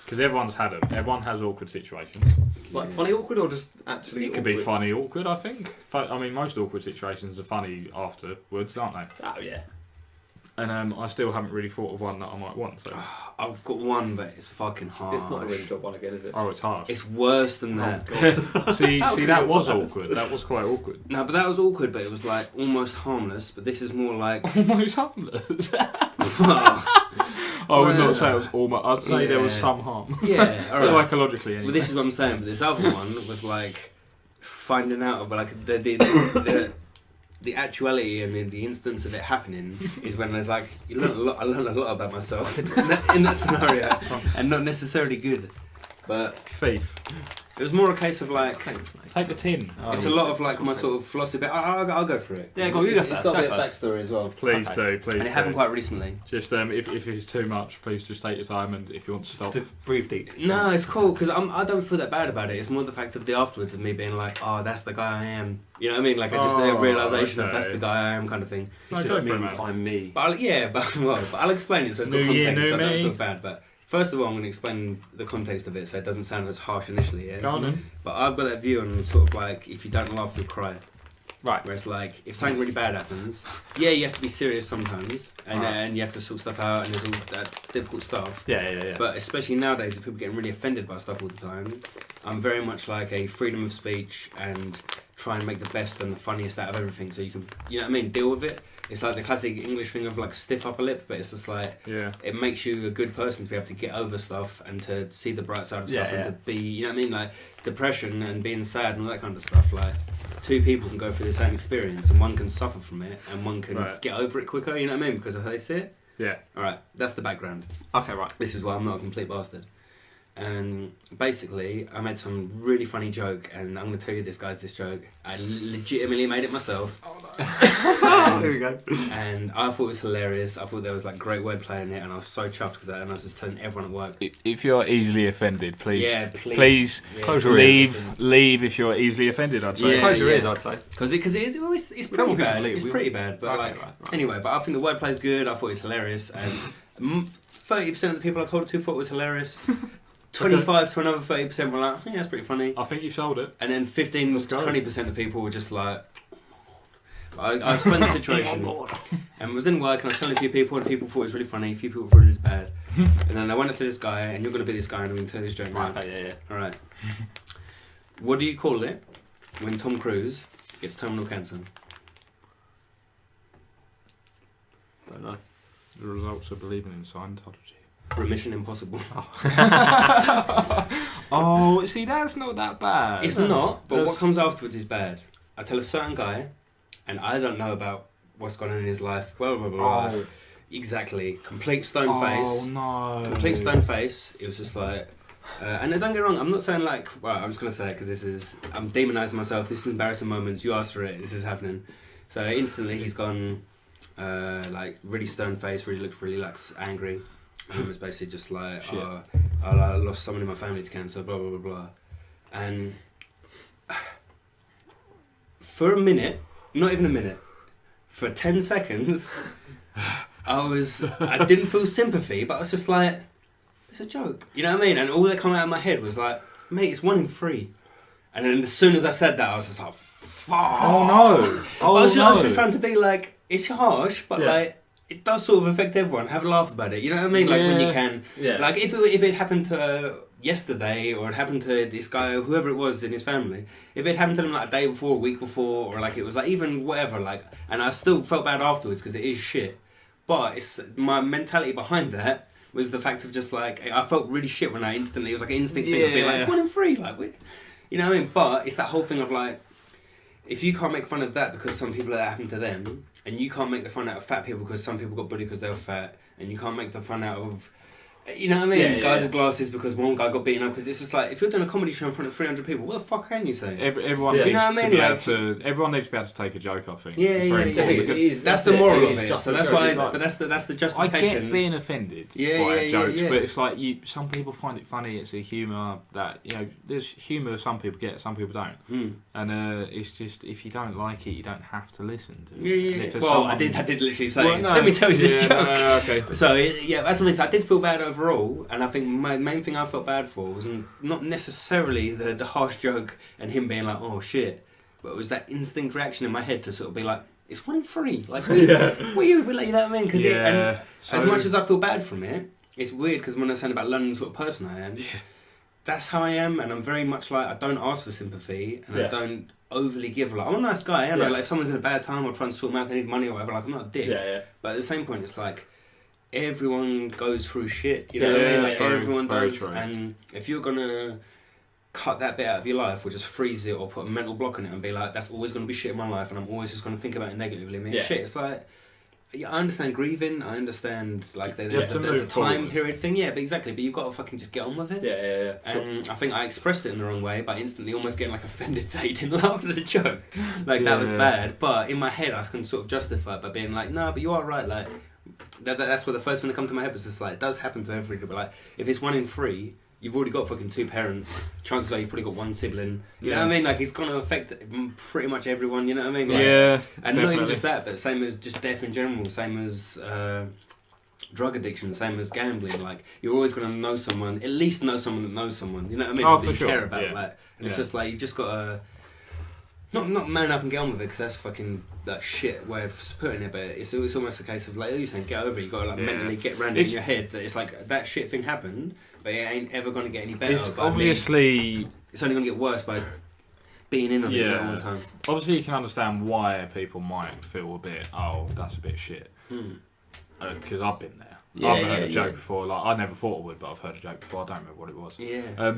Because everyone's had them. Everyone has awkward situations. Like funny awkward or just actually It could be awkward? funny awkward, I think. I mean, most awkward situations are funny afterwards, aren't they? Oh, yeah. And I still haven't really thought of one that I might want. So, I've got one, but it's fucking hard. It's not a really job one again, is it? oh, it's harsh. It's worse than that. God. see, How could that you was not? awkward. That was quite awkward. No, but that was awkward, but it was like almost harmless. But this is more like. Almost harmless. Well, I would not say it was almost. I'd say there was Yeah. some harm. yeah, alright. Psychologically, anyway. Well, this is what I'm saying. But this other one was like finding out about like the actuality and the instance of it happening is when there's like you learn a lot. I learned a lot about myself in that scenario, and not necessarily good. But Thief. it was more a case of like Thanks, mate. Take the tin. it's a lot of like my sort of philosophy. But I'll go for it. Yeah, go on, you go It's first, got a go bit of first. backstory as well, Please Okay. do, please and it happened do. quite recently. Just if it's too much, please just take your time, and if you want to stop. Just breathe deep. No, it's cool because I don't feel that bad about it. It's more the fact of the afterwards of me being like, oh, that's the guy I am. You know what I mean? Like I just a Oh, realization of okay. that's the guy I am kind of thing. No, It go just for it, means man. I'm me. But but I'll explain it so it's got New year, context. So I new don't me. feel bad. But first of all, I'm going to explain the context of it so it doesn't sound as harsh initially. Yeah. Go on then. But I've got that view on sort of like if you don't laugh, you'll cry. Right. Where it's like if something really bad happens, yeah, you have to be serious sometimes, and Right. and you have to sort stuff out, and there's all that difficult stuff. Yeah. But especially nowadays, with people getting really offended by stuff all the time, I'm very much like a freedom of speech and try and make the best and the funniest out of everything, so you can, you know what I mean, deal with it. It's like the classic English thing of like stiff upper lip, but it's just like Yeah. it makes you a good person to be able to get over stuff and to see the bright side of stuff Yeah, and to be, you know what I mean, like depression and being sad and all that kind of stuff. Like two people can go through the same experience and one can suffer from it and one can Right. get over it quicker. You know what I mean? Because of how they see it. Yeah. All right, that's the background. Okay, right. This is why I'm not a complete bastard. And basically, I made some really funny joke, and I'm going to tell you this joke. I legitimately made it myself. There we go. And I thought it was hilarious. I thought there was like great wordplay in it, and I was so chuffed because I was just telling everyone at work. If you're easily offended, please, Yeah, please. please Yeah. Close your ears. leave if you're easily offended. I'd say. Yeah, Close your yeah. ears, I'd say. Because it's We don't pretty want people bad. to leave. It's We pretty want- bad, but Okay, like right. anyway. But I think the wordplay's good. I thought it was hilarious, and 30% of the people I told it to thought it was hilarious. 25 to another 30% were like, yeah, that's pretty funny. I think you've sold it. And then 15 Let's to go. 20% of people were just like. I explained the situation, and was in work, and I was telling a few people, and people thought it was really funny, a few people thought it was bad. And then I went up to this guy, and you're going to be this guy, and I'm going to tell this joke now. Right, okay, yeah. All right. What do you call it when Tom Cruise gets terminal cancer? Don't know. The results of believing in Scientology. Remission Impossible. Oh, see, that's not that bad. It's not, but what That's- comes afterwards is bad. I tell a certain guy, and I don't know about what's gone on in his life, blah, blah, blah. Oh. Exactly. Complete stone Oh, face. no. Complete stone face. It was just like... and don't get me wrong, I'm not saying like... Well, I'm just going to say it because this is... I'm demonising myself. This is embarrassing moments. You asked for it. This is happening. So instantly he's gone... like really stone face, really looked really like angry. And it was basically just like, Shit. I lost someone in my family to cancer, blah blah blah blah. And for a minute, not even a minute, for 10 seconds, I didn't feel sympathy, but I was just like, it's a joke, you know what I mean? And all that came out of my head was like, mate, it's 1 in 3. And then as soon as I said that, I was just like, fuck. Oh, no. Oh, I was no. just trying to be like, it's harsh, but like, it does sort of affect everyone. Have a laugh about it. You know what I mean? Like when you can. Yeah. Like if it happened to yesterday, or it happened to this guy, or whoever it was in his family, if it happened to them like a day before, a week before, or like it was like even whatever, like, and I still felt bad afterwards because it is shit. But it's my mentality behind that was the fact of just like I felt really shit when I instantly, it was like an instinct thing of being like, it's 1 in 3, like you know what I mean? But it's that whole thing of like, if you can't make fun of that because some people that happened to them, and you can't make the fun out of fat people because some people got bullied because they were fat, and you can't make the fun out of, you know what I mean, guys with glasses because one guy got beaten up, because it's just like, if you're doing a comedy show in front of 300 people, what the fuck can you say? Everyone Yeah. needs You know what I to mean? be able Like- to. Everyone needs to be able to take a joke. I think. Yeah, It's yeah, very yeah. important because That's the moral it of is it. just So a that's joke. why, It's like- but that's the I justification. get being offended Yeah, by yeah, yeah, jokes, yeah. but it's like some people find it funny. It's a humour that there's humour some people get, some people don't, and it's just if you don't like it, you don't have to listen to it. Yeah, And yeah. if there's Well, I someone- did literally say, Well, no, let me tell you this yeah, joke. no, okay. So yeah, that's something. So I did feel bad overall, and I think my main thing I felt bad for was not necessarily the harsh joke and him being like, oh shit, but it was that instinct reaction in my head to sort of be like, it's 1 in 3. Like, what are you like, you know what I mean? Because Yeah. as much as I feel bad from it, it's weird because when I saying about London, the sort of person I am, that's how I am, and I'm very much like I don't ask for sympathy, and I don't overly give. Like I'm a nice guy, and like if someone's in a bad time or trying to sort them out, they need money or whatever. Like I'm not a dick. Yeah. But at the same point, it's like everyone goes through shit. You know Yeah, what I mean? Like true, everyone very does. true. And if you're gonna cut that bit out of your life, or just freeze it, or put a mental block on it, and be like, that's always gonna be shit in my life, and I'm always just gonna think about it negatively. I mean, shit. It's like. Yeah, I understand grieving. I understand like there's a time forward. period thing. Yeah, but exactly. But you've got to fucking just get on with it. Yeah. And I think I expressed it in the wrong way by instantly almost getting like offended that he didn't laugh at the joke. Like that was bad. But in my head, I can sort of justify it by being like, no, but you are right. Like that's what the first thing that come to my head was just like, it does happen to everybody. But like, if it's 1 in 3, you've already got fucking 2 parents. Chances are you've probably got 1 sibling. You know what I mean? Like it's gonna affect pretty much everyone. You know what I mean? Like, Yeah. and not even just that, but same as just death in general, same as drug addiction, same as gambling. Like you're always gonna know someone, at least know someone that knows someone. You know what I mean? Oh, that for you sure. care about. Yeah. Like, and it's Yeah. just like you just gotta not man up and get on with it, because that's fucking that shit way of putting it. But it's almost a case of like you're saying, get over it. You gotta like mentally get around it in your head that it's like that shit thing happened, but it ain't ever gonna get any better. It's But I mean, obviously it's only gonna get worse by being in on it all the time. Obviously, you can understand why people might feel a bit, oh, that's a bit shit. Because I've been there. I've heard a joke before. Like I never thought I would, but I've heard a joke before. I don't remember what it was. Yeah.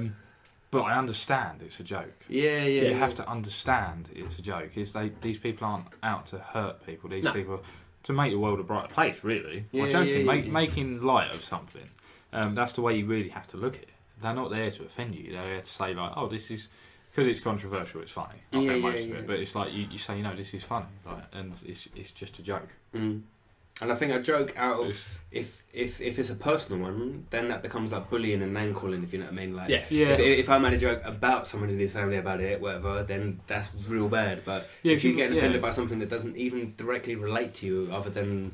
But I understand it's a joke. Yeah. You have to understand it's a joke. These people aren't out to hurt people. These people to make the world a brighter place. Really, making light of something. That's the way you really have to look at it. They're not there to offend you. They're there to say like, oh, this is. Because it's controversial, it's funny. I think most of it, but it's like you say, this is funny, like, and it's just a joke. And I think a joke out of if it's a personal one, then that becomes like bullying and name calling. If you know what I mean, like if I made a joke about someone in his family about it, whatever, then that's real bad. But if you get offended by something that doesn't even directly relate to you, other than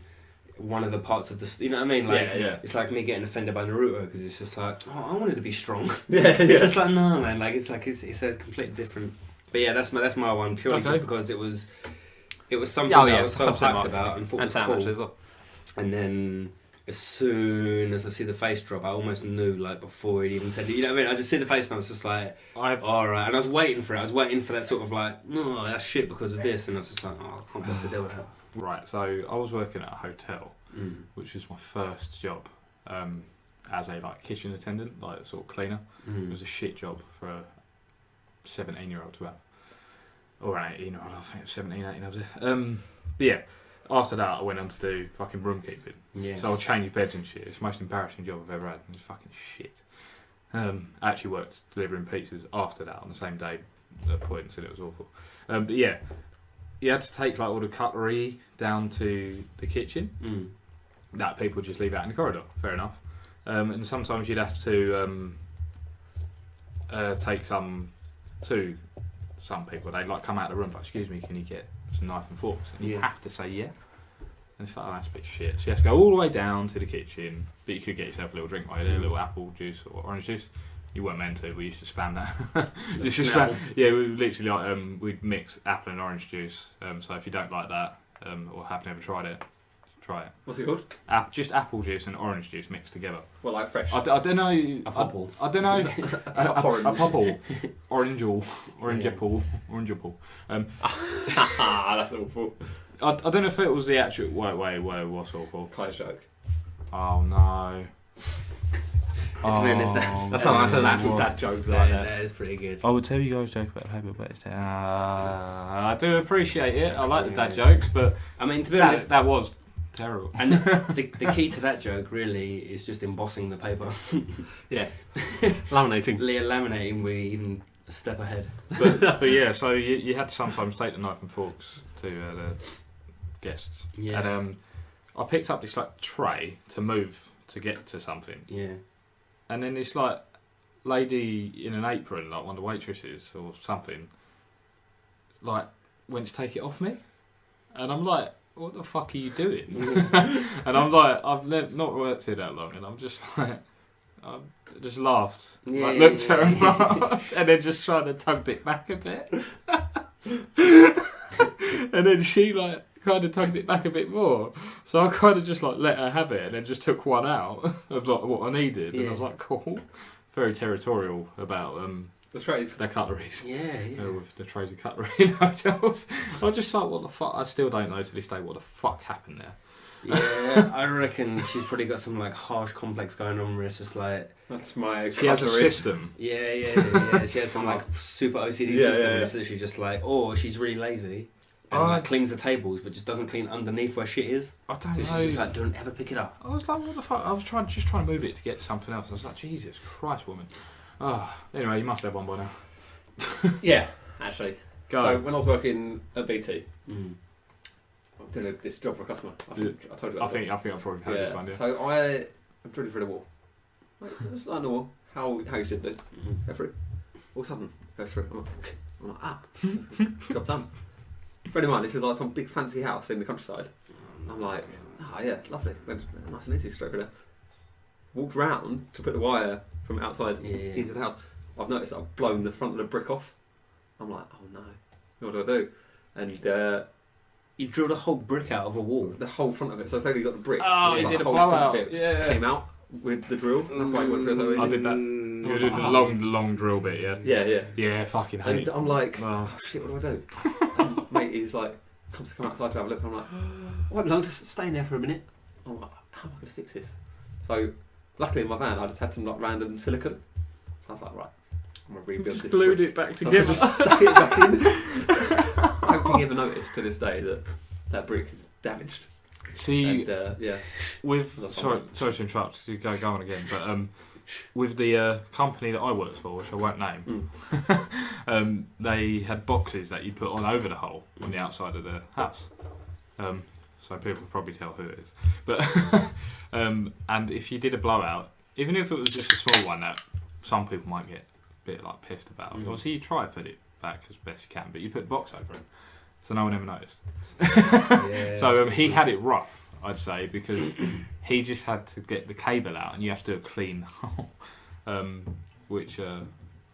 one of the parts of the, you know what I mean? Like it's like me getting offended by Naruto because it's just like, oh, I wanted to be strong. It's just like no, man. Like it's a completely different. But yeah, that's my one purely just because it was something that I was so hyped about and thought was cool. As well. And then as soon as I see the face drop, I almost knew, like, before he even said it. You know what I mean? I just see the face and I was just like, alright. And I was waiting for it. I was waiting for that sort of like, no, that's shit because of this. And I was just like, oh, I can't be able to deal with that. Right, so I was working at a hotel, which was my first job as a like kitchen attendant, like sort of cleaner. It was a shit job for a 17-year-old to have. Or an 18-year-old, I think it was 17, 18, I was there. But yeah, after that I went on to do fucking room keeping. Yeah. So I'll change beds and shit. It's the most embarrassing job I've ever had. It was fucking shit. I actually worked delivering pizzas after that on the same day at a point, so it was awful. But yeah, you had to take like all the cutlery down to the kitchen. That people just leave out in the corridor. Fair enough. And sometimes you'd have to take some to some people. They'd like come out of the room like, excuse me, can you get some knife and forks? And you have to say yeah. And it's like, oh, that's a bit shit. So you have to go all the way down to the kitchen, but you could get yourself a little drink while you're there, a little apple juice or orange juice. You weren't meant to. We used to spam that. Just spam. Yeah, we literally like we'd mix apple and orange juice. So if you don't like that, or have never tried it, try it. What's it called? Just apple juice and orange juice mixed together. Well, like fresh. I don't know. A popple. I don't know. a popple. Orange apple. That's awful. I don't know if it was the actual wait, what's awful? Kai's joke. Oh no. That's an actual dad joke like that. That is pretty good. I would tell you guys a joke about a paper, but I do appreciate it. I like the dad jokes, but I mean, to be honest, that was terrible. And the key to that joke really is just embossing the paper. Yeah, laminating. Laminating, we're even a step ahead. But yeah, so you had to sometimes take the knife and forks to the guests. Yeah. And I picked up this like tray to move to get to something. Yeah. And then this like lady in an apron, like one of the waitresses or something, like went to take it off me, and I'm like, "What the fuck are you doing?" And I'm like, "I've not worked here that long," and I'm just like, I just laughed, looked at her and laughed, and then just tried to tug it back a bit, and then she like kind of tugged it back a bit more, so I kind of just like let her have it and then just took one out of like what I needed, and I was like, cool. Very territorial about the trays, their cutleries. Yeah. With the trays of cutlery in hotels. I just like, what the fuck? I still don't know to this day what the fuck happened there. Yeah, I reckon she's probably got some like harsh complex going on where it's just like, that's my she has a system. Yeah. She has some like super OCD system. And it's literally just like, or she's really lazy. And like cleans the tables, but just doesn't clean underneath where shit is. I don't know. She's just like, don't ever pick it up. I was like, what the fuck? I was just trying to move it to get something else. I was like, Jesus Christ, woman. Anyway, you must have one by now. Yeah, actually. Go. So when I was working at BT, I'm doing this job for a customer. I told you that. I think I've probably heard this one. Yeah. So I'm drilling through the wall. Like, just like normal, how you should do. Go through. All of a sudden, goes through. I'm like, job done. Bear in mind, this was like some big fancy house in the countryside. I'm like, yeah, lovely. Went nice and easy, straight through there. Walked round to put the wire from outside into the house. I've noticed I've blown the front of the brick off. I'm like, oh no, what do I do? And you drilled a whole brick out of a wall. The whole front of it. So I only got the brick. Oh, you did a blowout. Came out with the drill. And that's why it went through so easy. I did that. You did the long drill bit, yeah? Yeah, fucking hate it. And I'm like, oh shit, what do I do? And mate, he's like, comes to come outside to have a look. I'm like, I won't be long, just stay in there for a minute. I'm like, how am I going to fix this? So, luckily in my van, I just had some like random silicone. So I was like, right, I'm going to rebuild this. Glued it back together. Just stuck it back in. I don't think he ever noticed to this day that brick is damaged. See, and, sorry to interrupt. You go on again, but with the company that I worked for, which I won't name, they had boxes that you put on over the hole on the outside of the house. So people will probably tell who it is. But and if you did a blowout, even if it was just a small one that some people might get a bit like pissed about, obviously you try to put it back as best you can, but you put the box over it, so no one ever noticed. So he had it rough, I'd say, because he just had to get the cable out, and you have to do a clean hole, which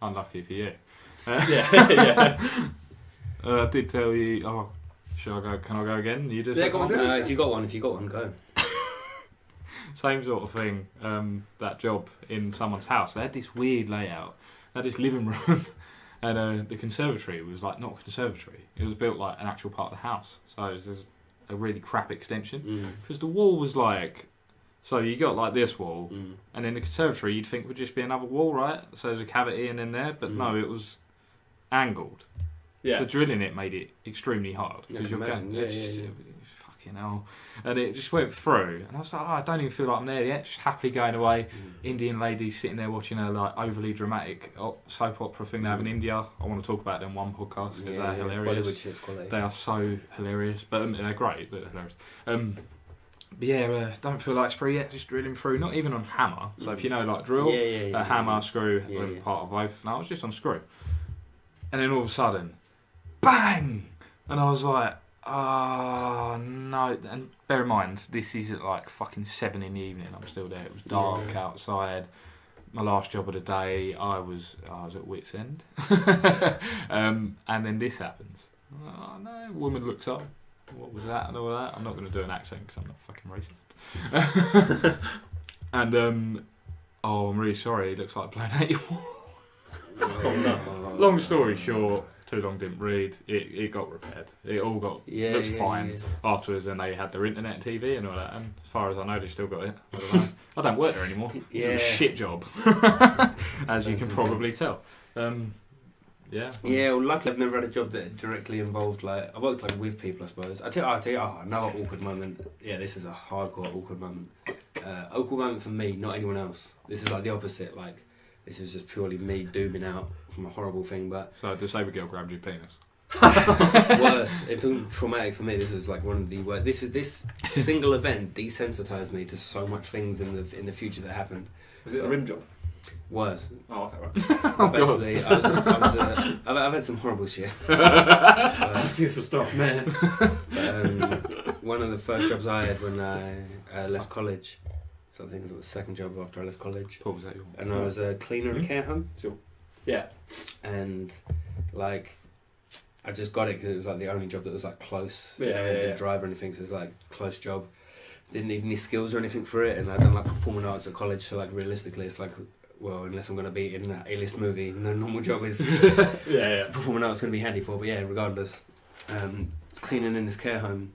unlucky for you. I did tell you. Oh, should I go? Can I go again? You just go on. If you got one, go. Same sort of thing. That job in someone's house. They had this weird layout. They had this living room, and the conservatory was like not a conservatory. It was built like an actual part of the house. So it was just a really crap extension because the wall was like. So you got like this wall, and in the conservatory you'd think would just be another wall, right? So there's a cavity in there, but no, it was angled. Yeah. So drilling it made it extremely hard because you're going, fucking hell, and it just went through, and I was like, I don't even feel like I'm there yet. Just happily going away. Indian ladies sitting there watching a like overly dramatic soap opera thing they have in India. I want to talk about them one podcast because they're hilarious. Bollywood shit's quality. They are so hilarious, but they're great, but hilarious. But yeah, don't feel like it's free yet. Just drilling through, not even on hammer. So if you know like drill, hammer, screw, part of both. No, I was just on screw, and then all of a sudden, bang! And I was like, oh no. And bear in mind, this is at like fucking 7 in the evening. I'm still there. It was dark outside. My last job of the day, I was at wit's end. And then this happens. Oh no! Woman looks up. What was that and all that? I'm not going to do an accent because I'm not fucking racist. And I'm really sorry. It looks like blown out your wall. No. Long story short, too long didn't read. It got repaired. It all got looks fine afterwards. And they had their internet and TV and all that. And as far as I know, they still got it. I don't know. I don't work there anymore. It's a shit job, as you can probably tell. Yeah. Well, luckily I've never had a job that directly involved like I worked like with people, I suppose. I'll tell you, another awkward moment. Yeah, this is a hardcore awkward moment. Awkward moment for me, not anyone else. This is like the opposite. Like this is just purely me dooming out from a horrible thing. But so a disabled girl grabbed your penis. Worse. It's traumatic for me. This is like one of the worst. This single event desensitized me to so much things in the future that happened. Was it a rim job? Worse. Oh, okay, right. Basically, I've had some horrible shit. I've seen some stuff, man. One of the first jobs I had when I left college, so I think it was the second job after I left college. What was that? And I was a cleaner in a care home. Sure. Yeah. And like, I just got it because it was like the only job that was like close. I didn't drive or anything, so it was like close job. Didn't need any skills or anything for it, and I'd done like performing arts at college, so like realistically it's like, well, unless I'm going to be in an A-list movie, no normal job is performing arts going to be handy for, but yeah, regardless. Cleaning in this care home,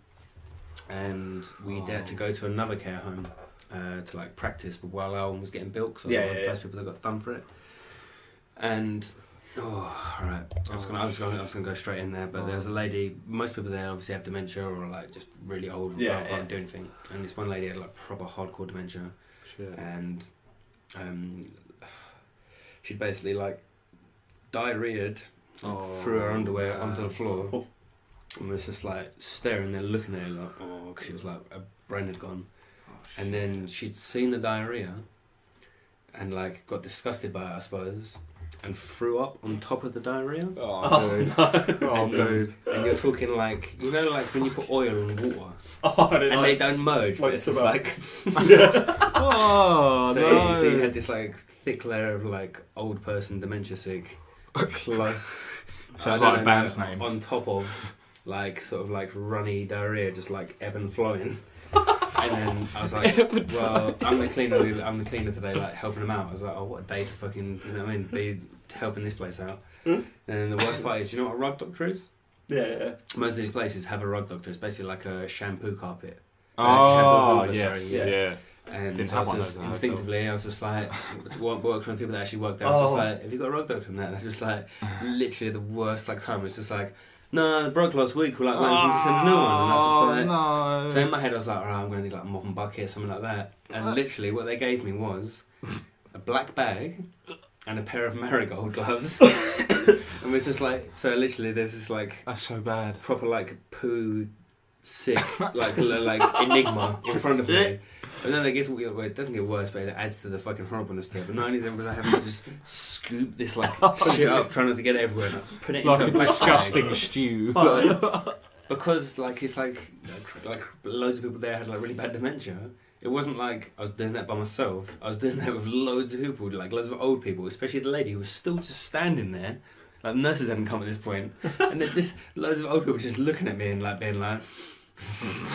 and we had to go to another care home to like practice, but while our one was getting built, because I was one of the first people that got done for it. And alright, I was gonna go straight in there, but there's a lady. Most people there obviously have dementia or like just really old and can't do anything. And this one lady had like proper hardcore dementia, and she'd basically like diarrheaed through her underwear onto the floor, and was just like staring there, looking at her like, because she was like her brain had gone, and then she'd seen the diarrhea, and like got disgusted by it, I suppose. And threw up on top of the diarrhea. Dude. And you're talking like, you know, like when you put oil in water and they don't merge, but it's just like so you had this like thick layer of like old person dementia sick plus sounds like a band's name on top of like sort of like runny diarrhea, just like ebb and flowing. And then I was like, well, I'm the cleaner today, like helping them out. I was like, oh, what a day to fucking, you know what I mean, be helping this place out. And then the worst part is, you know what a rug doctor is? Yeah. Most of these places have a rug doctor. It's basically like a shampoo carpet. So yeah. And I was just instinctively, I was just like, worked with the people that actually worked there. I was just like, have you got a rug doctor in that? And I was just like, literally the worst like time. It was just like, no, it broke last week. We're like, waiting for you to send a new one. And I was just like, so in my head I was like, alright, I'm going to need like a mop and bucket, something like that. And literally what they gave me was a black bag and a pair of marigold gloves. And it's just like, so literally there's this like, that's so bad, proper like poo sick like enigma in front of me. And then I guess it doesn't get worse, but it adds to the fucking horribleness to it. But not only then was I having to just scoop this like shit up, trying not to get it everywhere, and I put it like into a disgusting stew. But because like it's like loads of people there had like really bad dementia. It wasn't like I was doing that by myself. I was doing that with loads of people, like loads of old people, especially the lady who was still just standing there. Like the nurses hadn't come at this point, and then just loads of old people just looking at me and like being like,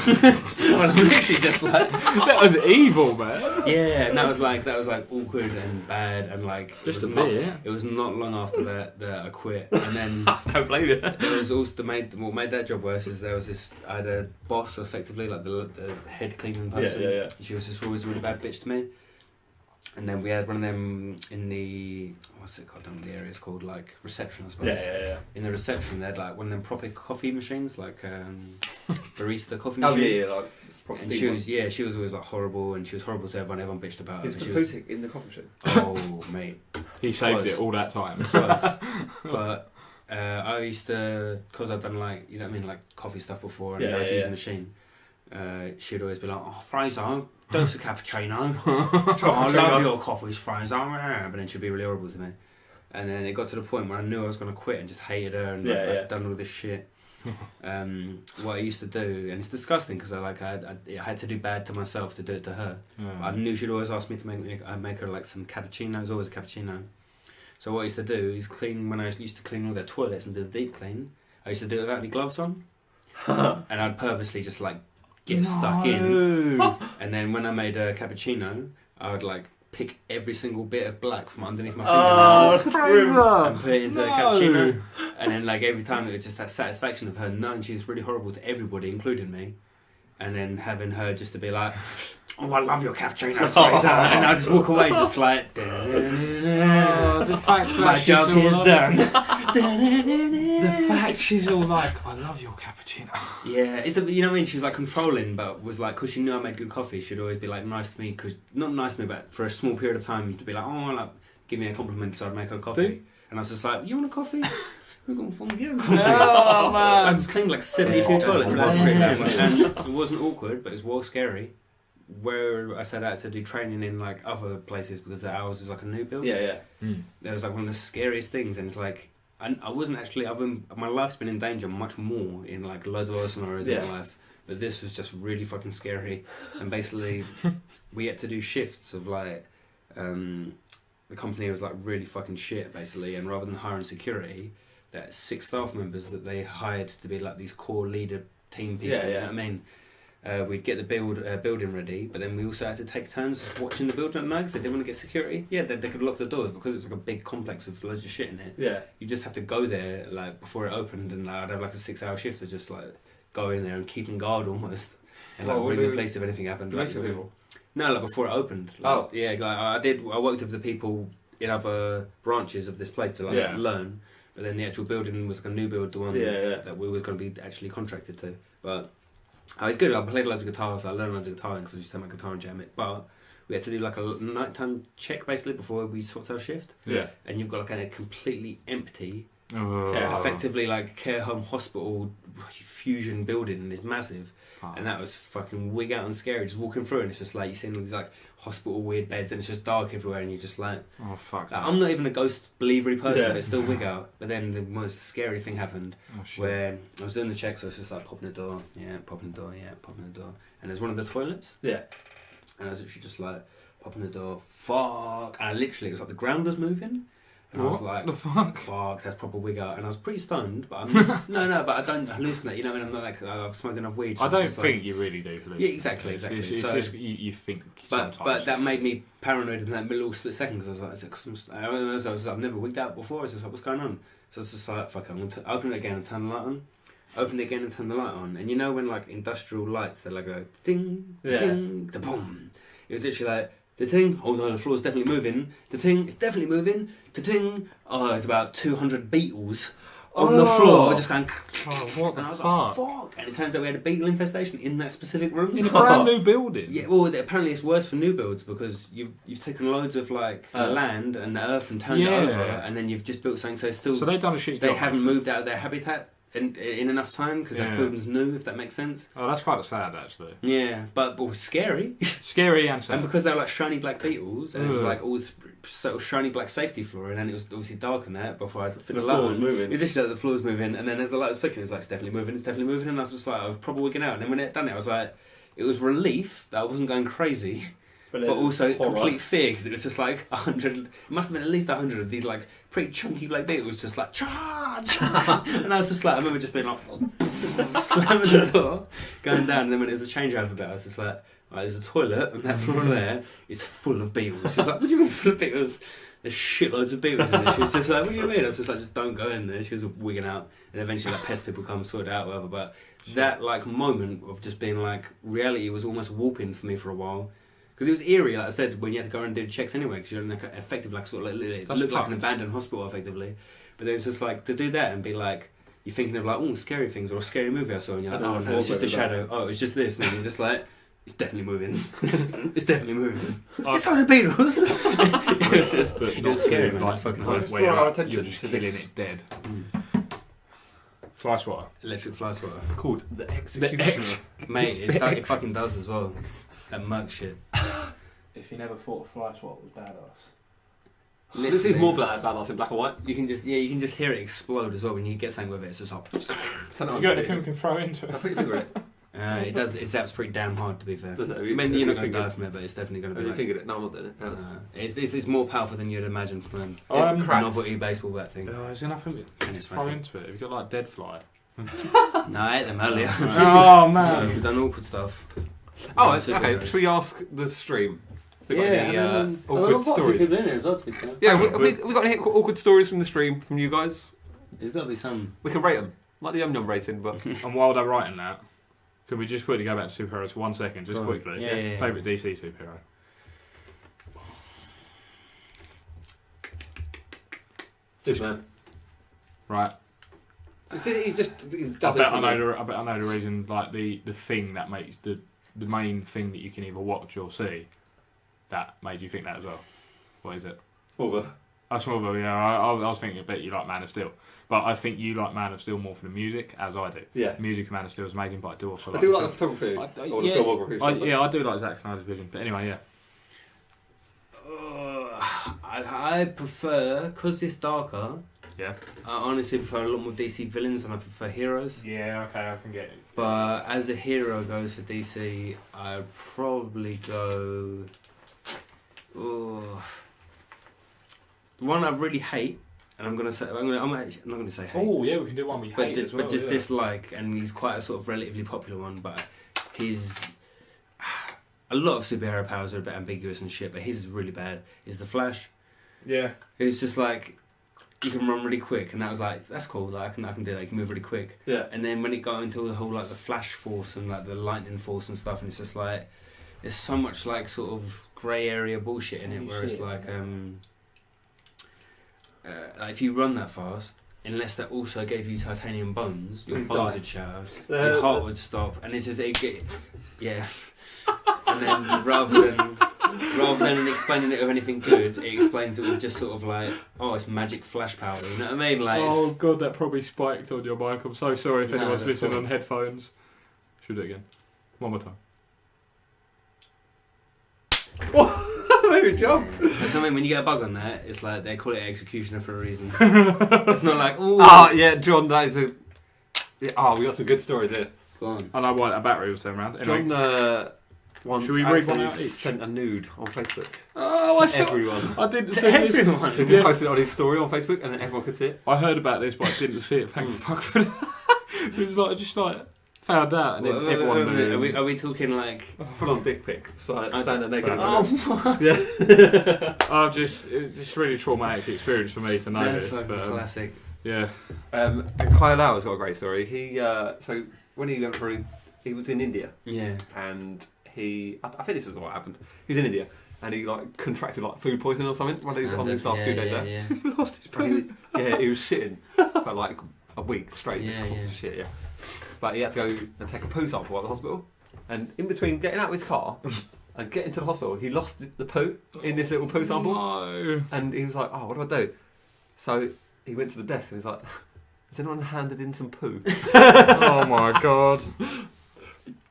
Well, I'm literally just like, That was evil, man. yeah, and that was like awkward and bad and like Just it was a not, bit, yeah. It was not long after that I quit, and then Don't blame you. there was also what made that job worse is there was this. I had a boss, effectively like the head cleaning person. Yeah. She was just always a really bad bitch to me. And then we had one of them in the what's it called? I don't know what the area is called, like reception, I suppose. Yeah. In the reception, they had like one of them proper coffee machines, like barista coffee Oh machine. yeah, like it's probably And she was always like horrible, and she was horrible to everyone. Everyone bitched about her. Is but the she was, Putin in the coffee machine? oh mate, He saved Close. it all that time. close. But I used to, because I'd done like, you know what I mean, like coffee stuff before, and I'd use the machine. She'd always be like, "Oh, Fraser, dose a cappuccino. Oh, I love your coffees, Fraser." But then she'd be really horrible to me. And then it got to the point where I knew I was going to quit and just hated her and I'd done all this shit. What I used to do, and it's disgusting because I had to do bad to myself to do it to her. I knew she'd always ask me to make her like some cappuccinos, always a cappuccino. So what I used to do is clean, when I used to clean all their toilets and do the deep clean, I used to do it without any gloves on. And I'd purposely just like get stuck in. And then when I made a cappuccino, I would like pick every single bit of black from underneath my fingernails and put it into the cappuccino. And then like every time it was just that satisfaction of her knowing she's really horrible to everybody, including me. And then having her just to be like, "Oh, I love your cappuccino, Fraser." And I just walk away just like, The fact that my job she's all is like, done. The fact she's all like, "I love your cappuccino." Yeah, it's the, you know what I mean? She was like controlling, but was like, because she knew I made good coffee, she'd always be like nice to me, cause, not nice to me, but for a small period of time to be like, "Oh, like, give me a compliment so I'd make her coffee." Do? And I was just like, "You want a coffee? We're going to get a coffee." Oh, man. I just cleaned like 72 toilets. It wasn't really bad, and it wasn't awkward, but it was well scary. Where I said I had to do training in like other places because ours was like a new build. Yeah. There was like one of the scariest things, and it's like I wasn't actually. My life's been in danger much more in like loads of other scenarios in my life, but this was just really fucking scary. And basically, we had to do shifts of like, the company was like really fucking shit basically, and rather than hiring security, that 6 staff members that they hired to be like these core leader team people. You know what I mean? We'd get the building ready, but then we also had to take turns watching the building at night because they didn't want to get security. Yeah, they could lock the doors because it's like a big complex with loads of shit in it. Yeah. You just have to go there like before it opened, and like, I'd have like a 6-hour shift to just like go in there and keep on guard almost, and like ring the police if anything happened. Domestic people? No, like before it opened. Like, yeah, like I worked with the people in other branches of this place to like learn, but then the actual building was like a new build, the one that we was going to be actually contracted to, but. Oh, it's good. I played loads of guitar, so I learned loads of guitar because I just take my guitar and jam it. But we had to do like a nighttime check basically before we swapped our shift. Yeah. And you've got like a completely empty, Oh. effectively like care home hospital fusion building, and it's massive. Fuck. And that was fucking wig out and scary. Just walking through, and it's just like you see all these like hospital weird beds, and it's just dark everywhere, and you're just like, Oh fuck. like I'm not even a ghost believery person, but it's still wig out. But then the most scary thing happened. Oh, shit. Where I was doing the checks, I was just like popping the door, popping the door, popping the door. And there's one of the toilets. Yeah. And I was literally just like popping the door, fuck. And it was like the ground was moving. And I was like, the fuck? Fuck, that's proper wig out. And I was pretty stoned, but I'm no, but I don't hallucinate. You know, what I mean, I'm not like I've smoked enough weed. So I don't just think like, you really do. Hallucinate. Yeah, exactly. It's So- just you think. But sometimes. that made me paranoid in that little split second because I was like, I've never wigged out before. I was just like, what's going on? So I was just like, fuck, I'm going to open it again and turn the light on. Open it again and turn the light on. And you know when like industrial lights, they're like a ding, ding, da boom. It was literally like, the ting, oh no, the floor's definitely moving. The ting, it's definitely moving. The ting, oh, there's about 200 beetles on the floor, just going. Oh, what the and I was fuck? like, fuck. And it turns out we had a beetle infestation in that specific room. In a brand new building. Yeah, well, apparently it's worse for new builds because you've taken loads of like land and the earth and turned it over, and then you've just built something so it's still. So they've done a shit They job, haven't actually. moved out of their habitat in enough time because that building's new, if that makes sense. Oh, that's quite sad, actually. Yeah, but it was scary. Scary and sad. And because they were like shiny black beetles, and it was like all this sort of shiny black safety floor, and then it was obviously dark in there before I fit the light floor was on. moving. It was literally like the floor was moving, and then as the light was flickering, it was like, it's definitely moving, and I was just like, I was probably wigging out. And then when it had done it, I was like, it was relief that I wasn't going crazy, but also complete fear because it was just like 100. It must have been at least 100 of these like pretty chunky black beetles, just like charge. And I was just like, I remember just being like, slamming the door, going down, and then when it was a changeover bit, I was just like, right, there's a toilet, and that floor there is full of beetles. She's like, what do you mean full of beetles? There's shitloads of beetles in there. She was just like, what do you mean? I was just like, just don't go in there. She was wigging out, and eventually like pest people come sort it out, whatever. But that like moment of just being like, reality was almost warping for me for a while. Because it was eerie, like I said, when you had to go around and do checks anyway, because you're in like effectively like sort of like it looked like an abandoned hospital effectively. But then it's just like to do that and be like, you're thinking of like, oh, scary things or a scary movie I saw, and you're like, oh no, it's just a shadow. Oh, it's just this, and then you're just like, it's definitely moving. It's definitely moving. It's not the Beatles. It was scary, man. Like Fucking where hard. Draw you're, our like, attention you're just to killing this. it dead. Fly swatter. Electric fly swatter. Called The Executioner. Mate, it fucking does as well. That mug shit. If you never thought a fly swatter was badass. This is more badass in black and white. You can just hear it explode as well when you get something with it. It's just like. Turn it on. You got anything we can throw into Now it? put your finger in it. It does. It zaps pretty damn hard, to be fair. Does it? I mean, you're not going to Finger. die from it, but it's definitely going to Have be. you Like, fingered it? No, I'm not doing it. No, it's more powerful than you'd imagine from Cracked. a novelty baseball bat thing. Is there nothing And it's to throw fucking- into it? Have you got like dead fly? No, I ate them earlier. Oh So man. we've done awkward stuff. Oh, Super okay. heroes. Should we ask the stream? Have we got any awkward I've got stories? people in it as well, to be fair. Yeah, have we got any awkward stories from the stream from you guys? There's got to be some. We can rate them. Like the Yum Yum rating, but... And while they're writing that, can we just quickly go back to superheroes for 1 second, just Go on. quickly? Yeah. Favourite DC superhero? Superman. Right. He just I does bet it I for know me. the, I bet I know the reason. Like the thing that makes the main thing that you can either watch or see, that made you think that as well. What is it? Smallville. Smallville. Yeah, I was thinking. I bet you like Man of Steel, but I think you like Man of Steel more for the music, as I do. Yeah. The music of Man of Steel is amazing, but I do also I like. do the like the film. photography. Or yeah, the filmography. I do like Zack Snyder's vision, but anyway, yeah. I prefer, because it's darker, Yeah. I honestly prefer a lot more DC villains than I prefer heroes. Yeah. Okay, I can get it. But as a hero goes for DC, I'd probably go. Oh, the one I really hate, and I'm not gonna say hate. Oh yeah, we can do one we but, hate as well. but just yeah. dislike, and he's quite a sort of relatively popular one. But his a lot of superhero powers are a bit ambiguous and shit. But his is really bad. Is the Flash? Yeah. It's just like you can run really quick, and that was like that's cool. Like I can do that. You can move really quick. Yeah. And then when it got into the whole like the Flash Force and like the Lightning Force and stuff, and it's just like there's so much like sort of grey area bullshit in it, You where see it's it, like yeah. like if you run that fast, unless that also gave you titanium bones, your You'd bones die. would shatter, your heart would stop, and it's just yeah. And then rather than explaining it with anything good, it explains it with just sort of like, oh, it's magic flash power. You know what I mean? Like, Oh god, that probably spiked on your mic. I'm so sorry if No, anyone's that's listening fine. on headphones. Should we do it again? One more time. Maybe jump. That's what I mean, when you get a bug on that, it's like they call it executioner for a reason. It's not like, ooh. Oh, yeah, John, that is a... Yeah, oh, we got some good stories here. Go on. I know why that battery was turned around. Anyway. John, once Should we read one accidentally out each? sent a nude on Facebook Oh, I to saw. everyone. I didn't To see this. everyone. He just Yeah. posted it on his story on Facebook, and then everyone could see it. I heard about this, but I didn't see it. Thank fuck for that. It was like I just like found out, and then everyone knew. Are we talking like? Full on dick pic. Standing naked. Oh, Yeah. It's just really traumatic experience for me to know that's this. fucking But classic. yeah, Kyle Lauer's got a great story. He so when he went through, he was in India, Yeah. and I think this was what happened. He was in India, and he like contracted like food poisoning or something. One of his on his last few days there. Yeah. he lost his And he was shitting for like a week straight, just Yeah, constant yeah. shit. Yeah, but he had to go and take a poo sample at the hospital, and in between getting out of his car and getting to the hospital, he lost the poo in this little poo sample. No. And he was like, oh, what do I do? So he went to the desk and he's like, has anyone handed in some poo? Oh my god.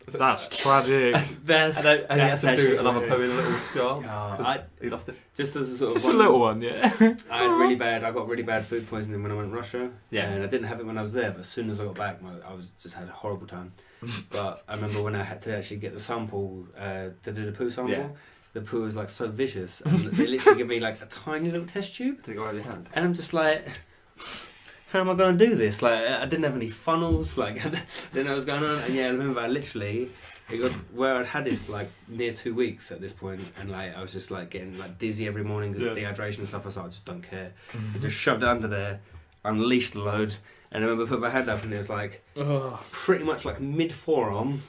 That's tragic. And he had That's to do actually another hilarious. poo in a little jar. Oh, 'Cause he lost it. just as a sort of Just a little one, yeah. I got really bad food poisoning when I went to Russia. Yeah. And I didn't have it when I was there, but as soon as I got back, I just had a horrible time. But I remember when I had to actually get the sample, to do the poo sample, Yeah. the poo was like so vicious, and they literally give me like a tiny little test tube, Did it go over your hand? and I'm just like, how am I going to do this? Like, I didn't have any funnels, like, I didn't know what was going on. And yeah, I remember it got where I'd had it for like near 2 weeks at this point, and like I was just like getting like dizzy every morning because of dehydration and stuff. I was like, I just don't care. I just shoved it under there, unleashed the load, and I remember put my hand up and it was like pretty much like mid forearm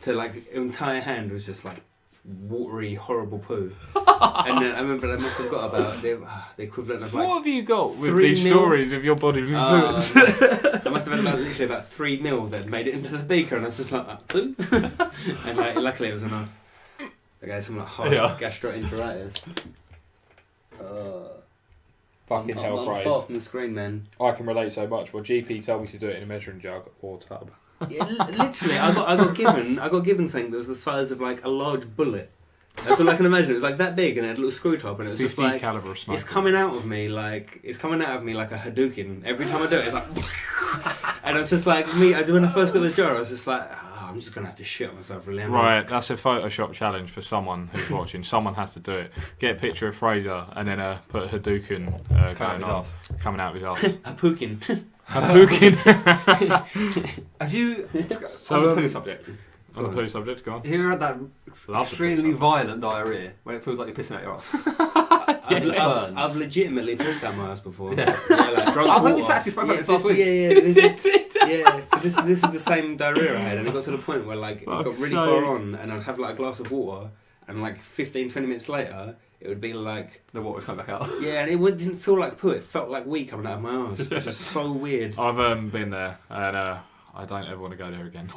to like entire hand was just like watery, horrible poo. And then I remember I must have got about the equivalent of like. What have you got with 3 these mil? stories of your bodily fluids? I must have had literally about 3 mil that made it into the beaker, and I was just like, poo. And like, luckily it was enough. Okay, some like hard gastroenteritis. Fucking hell, I'm phrase. far from the screen, man. I can relate so much. Well, GP told me to do it in a measuring jug or tub. Yeah, literally, I got given something that was the size of like a large bullet. That's all I can imagine. It was like that big and it had a little screw top, and it was just like caliber sniper. it's coming out of me like a Hadouken. Every time I do it, it's like, and it's just like me. When I first got the jar, I was just like, I'm just gonna have to shit myself really. Right, that's a Photoshop challenge for someone who's watching. Someone has to do it. Get a picture of Fraser and then put a Hadouken coming out of his arse. A pukin. Hadouken. Have you So, on the poo subject? On the poo subject, go on. Have you ever had that Love extremely the poo violent diarrhea when it feels like you're pissing out your ass? I've legitimately pissed out my ass before. Yeah. Like drunk I think water. we actually spoke about this last week. Yeah. Cause this is the same diarrhea I had, and it got to the point where like it got really far on, and I'd have like a glass of water, and like 15-20 minutes later, it would be like The water's coming back out. yeah, and it didn't feel like poo. It felt like wee coming out of my arse. It was just so weird. I've been there, and I don't ever want to go there again.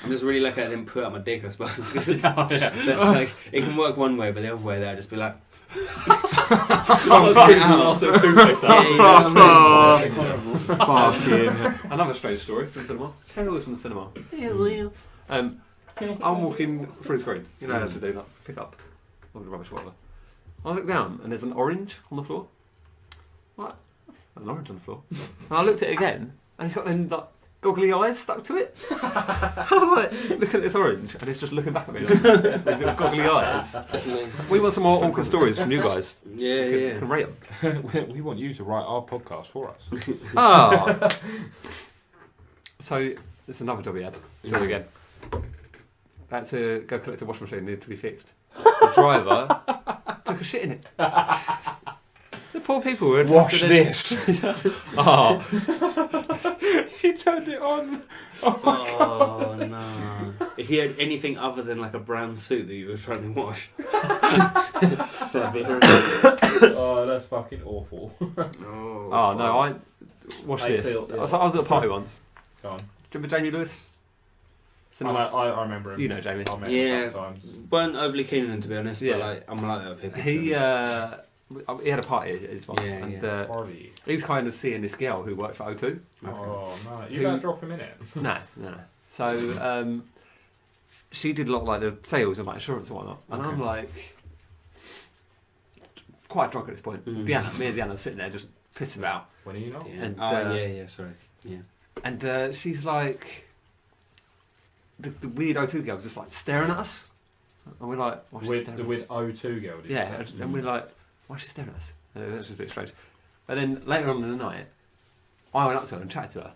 I'm just really lucky I didn't put out my dick, I suppose. That's like it can work one way, but the other way, I'd just be like. Another strange story from cinema. Tales from the cinema. I'm walking through the screen. You know how to do that. To pick up all the rubbish, whatever. I look down and there's an orange on the floor. What? An orange on the floor. And I looked at it again and it's got them like goggly eyes stuck to it. I'm like, look at this orange, and it's just looking back at me like, with little goggly eyes. We want some more awkward stories from you guys. Yeah. Can rate them. We want you to write our podcast for us. Oh. So, there's another job he had. Do it again. I had to go collect a washing machine, needed to be fixed. The driver took a shit in it. The poor people would Wash this. Oh. He turned it on. Oh no! If he had anything other than like a brown suit that you were trying to wash, that'd be horrific. Oh, that's fucking awful. Oh no! I watched this. feel- yeah. I was at a party once. Go on. Do you remember Jamie Lewis? I remember him. You know Jamie. I met him Yeah. a couple times. weren't overly keen on him, to be honest. Yeah. But like, I'm like that with people. He had a party at his once, Yeah, and yeah. Party. he was kind of seeing this girl who worked for O2. Oh no! You Who- better drop him in it. No. So she did a lot of like the sales and like insurance and whatnot, and Okay. I'm like quite drunk at this point. Mm. Deanna, me and Deanna are sitting there just pissing about, When are you not? Yeah. And, yeah. Sorry. Yeah. and she's like the weird O2 girl was just like staring at us, and we're like, why is she staring at us? With O2 girl. Did you Yeah, say? and we're like, why is she staring at us? And it was just a bit strange. But then later on in the night, I went up to her and chatted to her,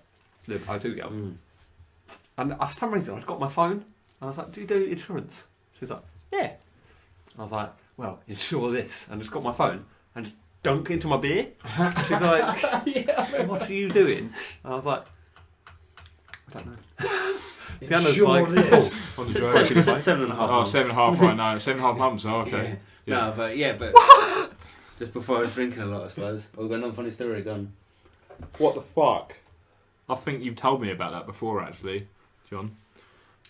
the O2 girl. Mm. And for some reason, I'd got my phone, and I was like, do you do insurance? She's like, yeah. I was like, well, insure this. And just got my phone and just dunk into my beer. And she's like, what are you doing? And I was like, I don't know. Deanna's like, this. oh, On the drive. 7.5 Oh, months. 7.5 right now. 7.5 months. Oh, okay. Yeah. No, but just before I was drinking a lot, I suppose. We've got another funny story gone. What the fuck? I think you've told me about that before, actually, John.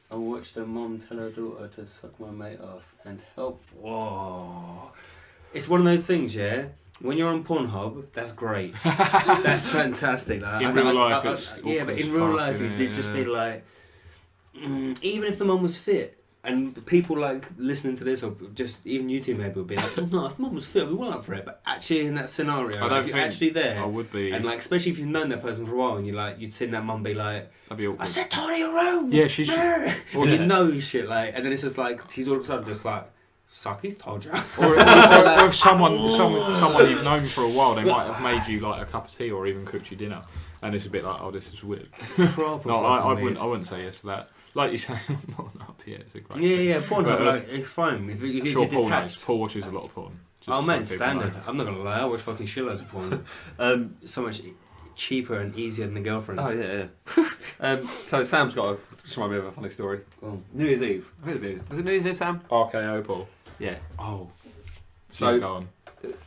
I watched a mum tell her daughter to suck my mate off and help. Whoa. It's one of those things, yeah? When you're on Pornhub, that's great. That's fantastic. Like, In real life, it's yeah, awkward but as in real fuck, life, innit? it'd just be like, even if the mum was fit, and people like listening to this, or just even you two maybe would be like, oh, no, if mum was fit, we went up for it. But actually, in that scenario, I like, don't if you're think actually there, I would be. and like, especially if you've known that person for a while, and you'd seen that mum be like, That'd be awkward. I said tidy your room. Yeah, she's. And you know shit like, and then it's just like she's all of a sudden just like Sucky's told you. or if someone you've known for a while, they might have made you like a cup of tea or even cooked you dinner, and it's a bit like, oh, this is weird. No, I wouldn't say yes to that. Like you say, porn up, yeah, it's a great thing. Yeah, porn up, like, it's fine. If you're detached. Paul watches a lot of porn. Oh man, standard. I'm not gonna lie, I watch fucking shitloads of porn. So much cheaper and easier than the girlfriend. Oh yeah. So Sam's got just remind me of a funny story. New Year's Eve. Was it New Year's Eve, Sam? RKO Paul. Yeah. Oh. So go on.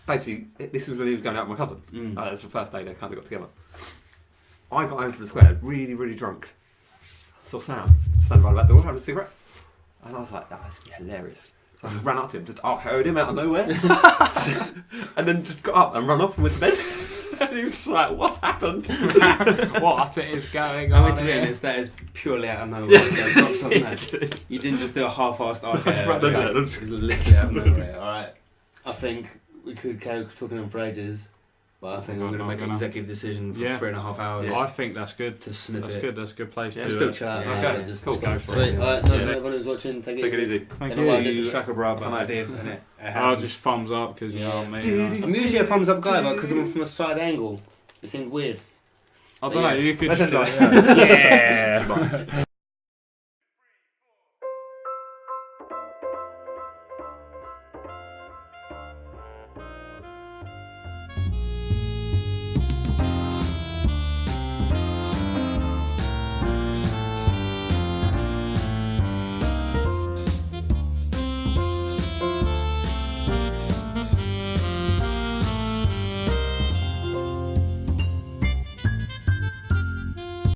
Basically, this was when he was going out with my cousin. That was the first day they kind of got together. I got home from the square, really, really drunk. Saw Sam standing by the back door having a cigarette, and I was like, "Oh, this would be hilarious." So I ran up to him, just RKO'd him out of nowhere, and then just got up and ran off and went to bed. And he was just like, "What's happened? What is going on?" To be honest, that is purely out of nowhere. So you didn't just do a half-assed RKO. It was literally out of nowhere. All right. I think we could carry talking on for ages. But I think we're going to make an executive decision for 3.5 hours. I think that's good. To snip that's it. good. That's a good place to still chat. Okay, just cool. Go for it. it. Alright, nice everyone who's watching. Take it easy. Thank I did you. the Shaka Bra, but I did. Innit? I'll just thumbs up because you know what I mean. I'm usually a thumbs up guy, but because I'm from a side angle, it seemed weird. I don't know. You could. Yeah.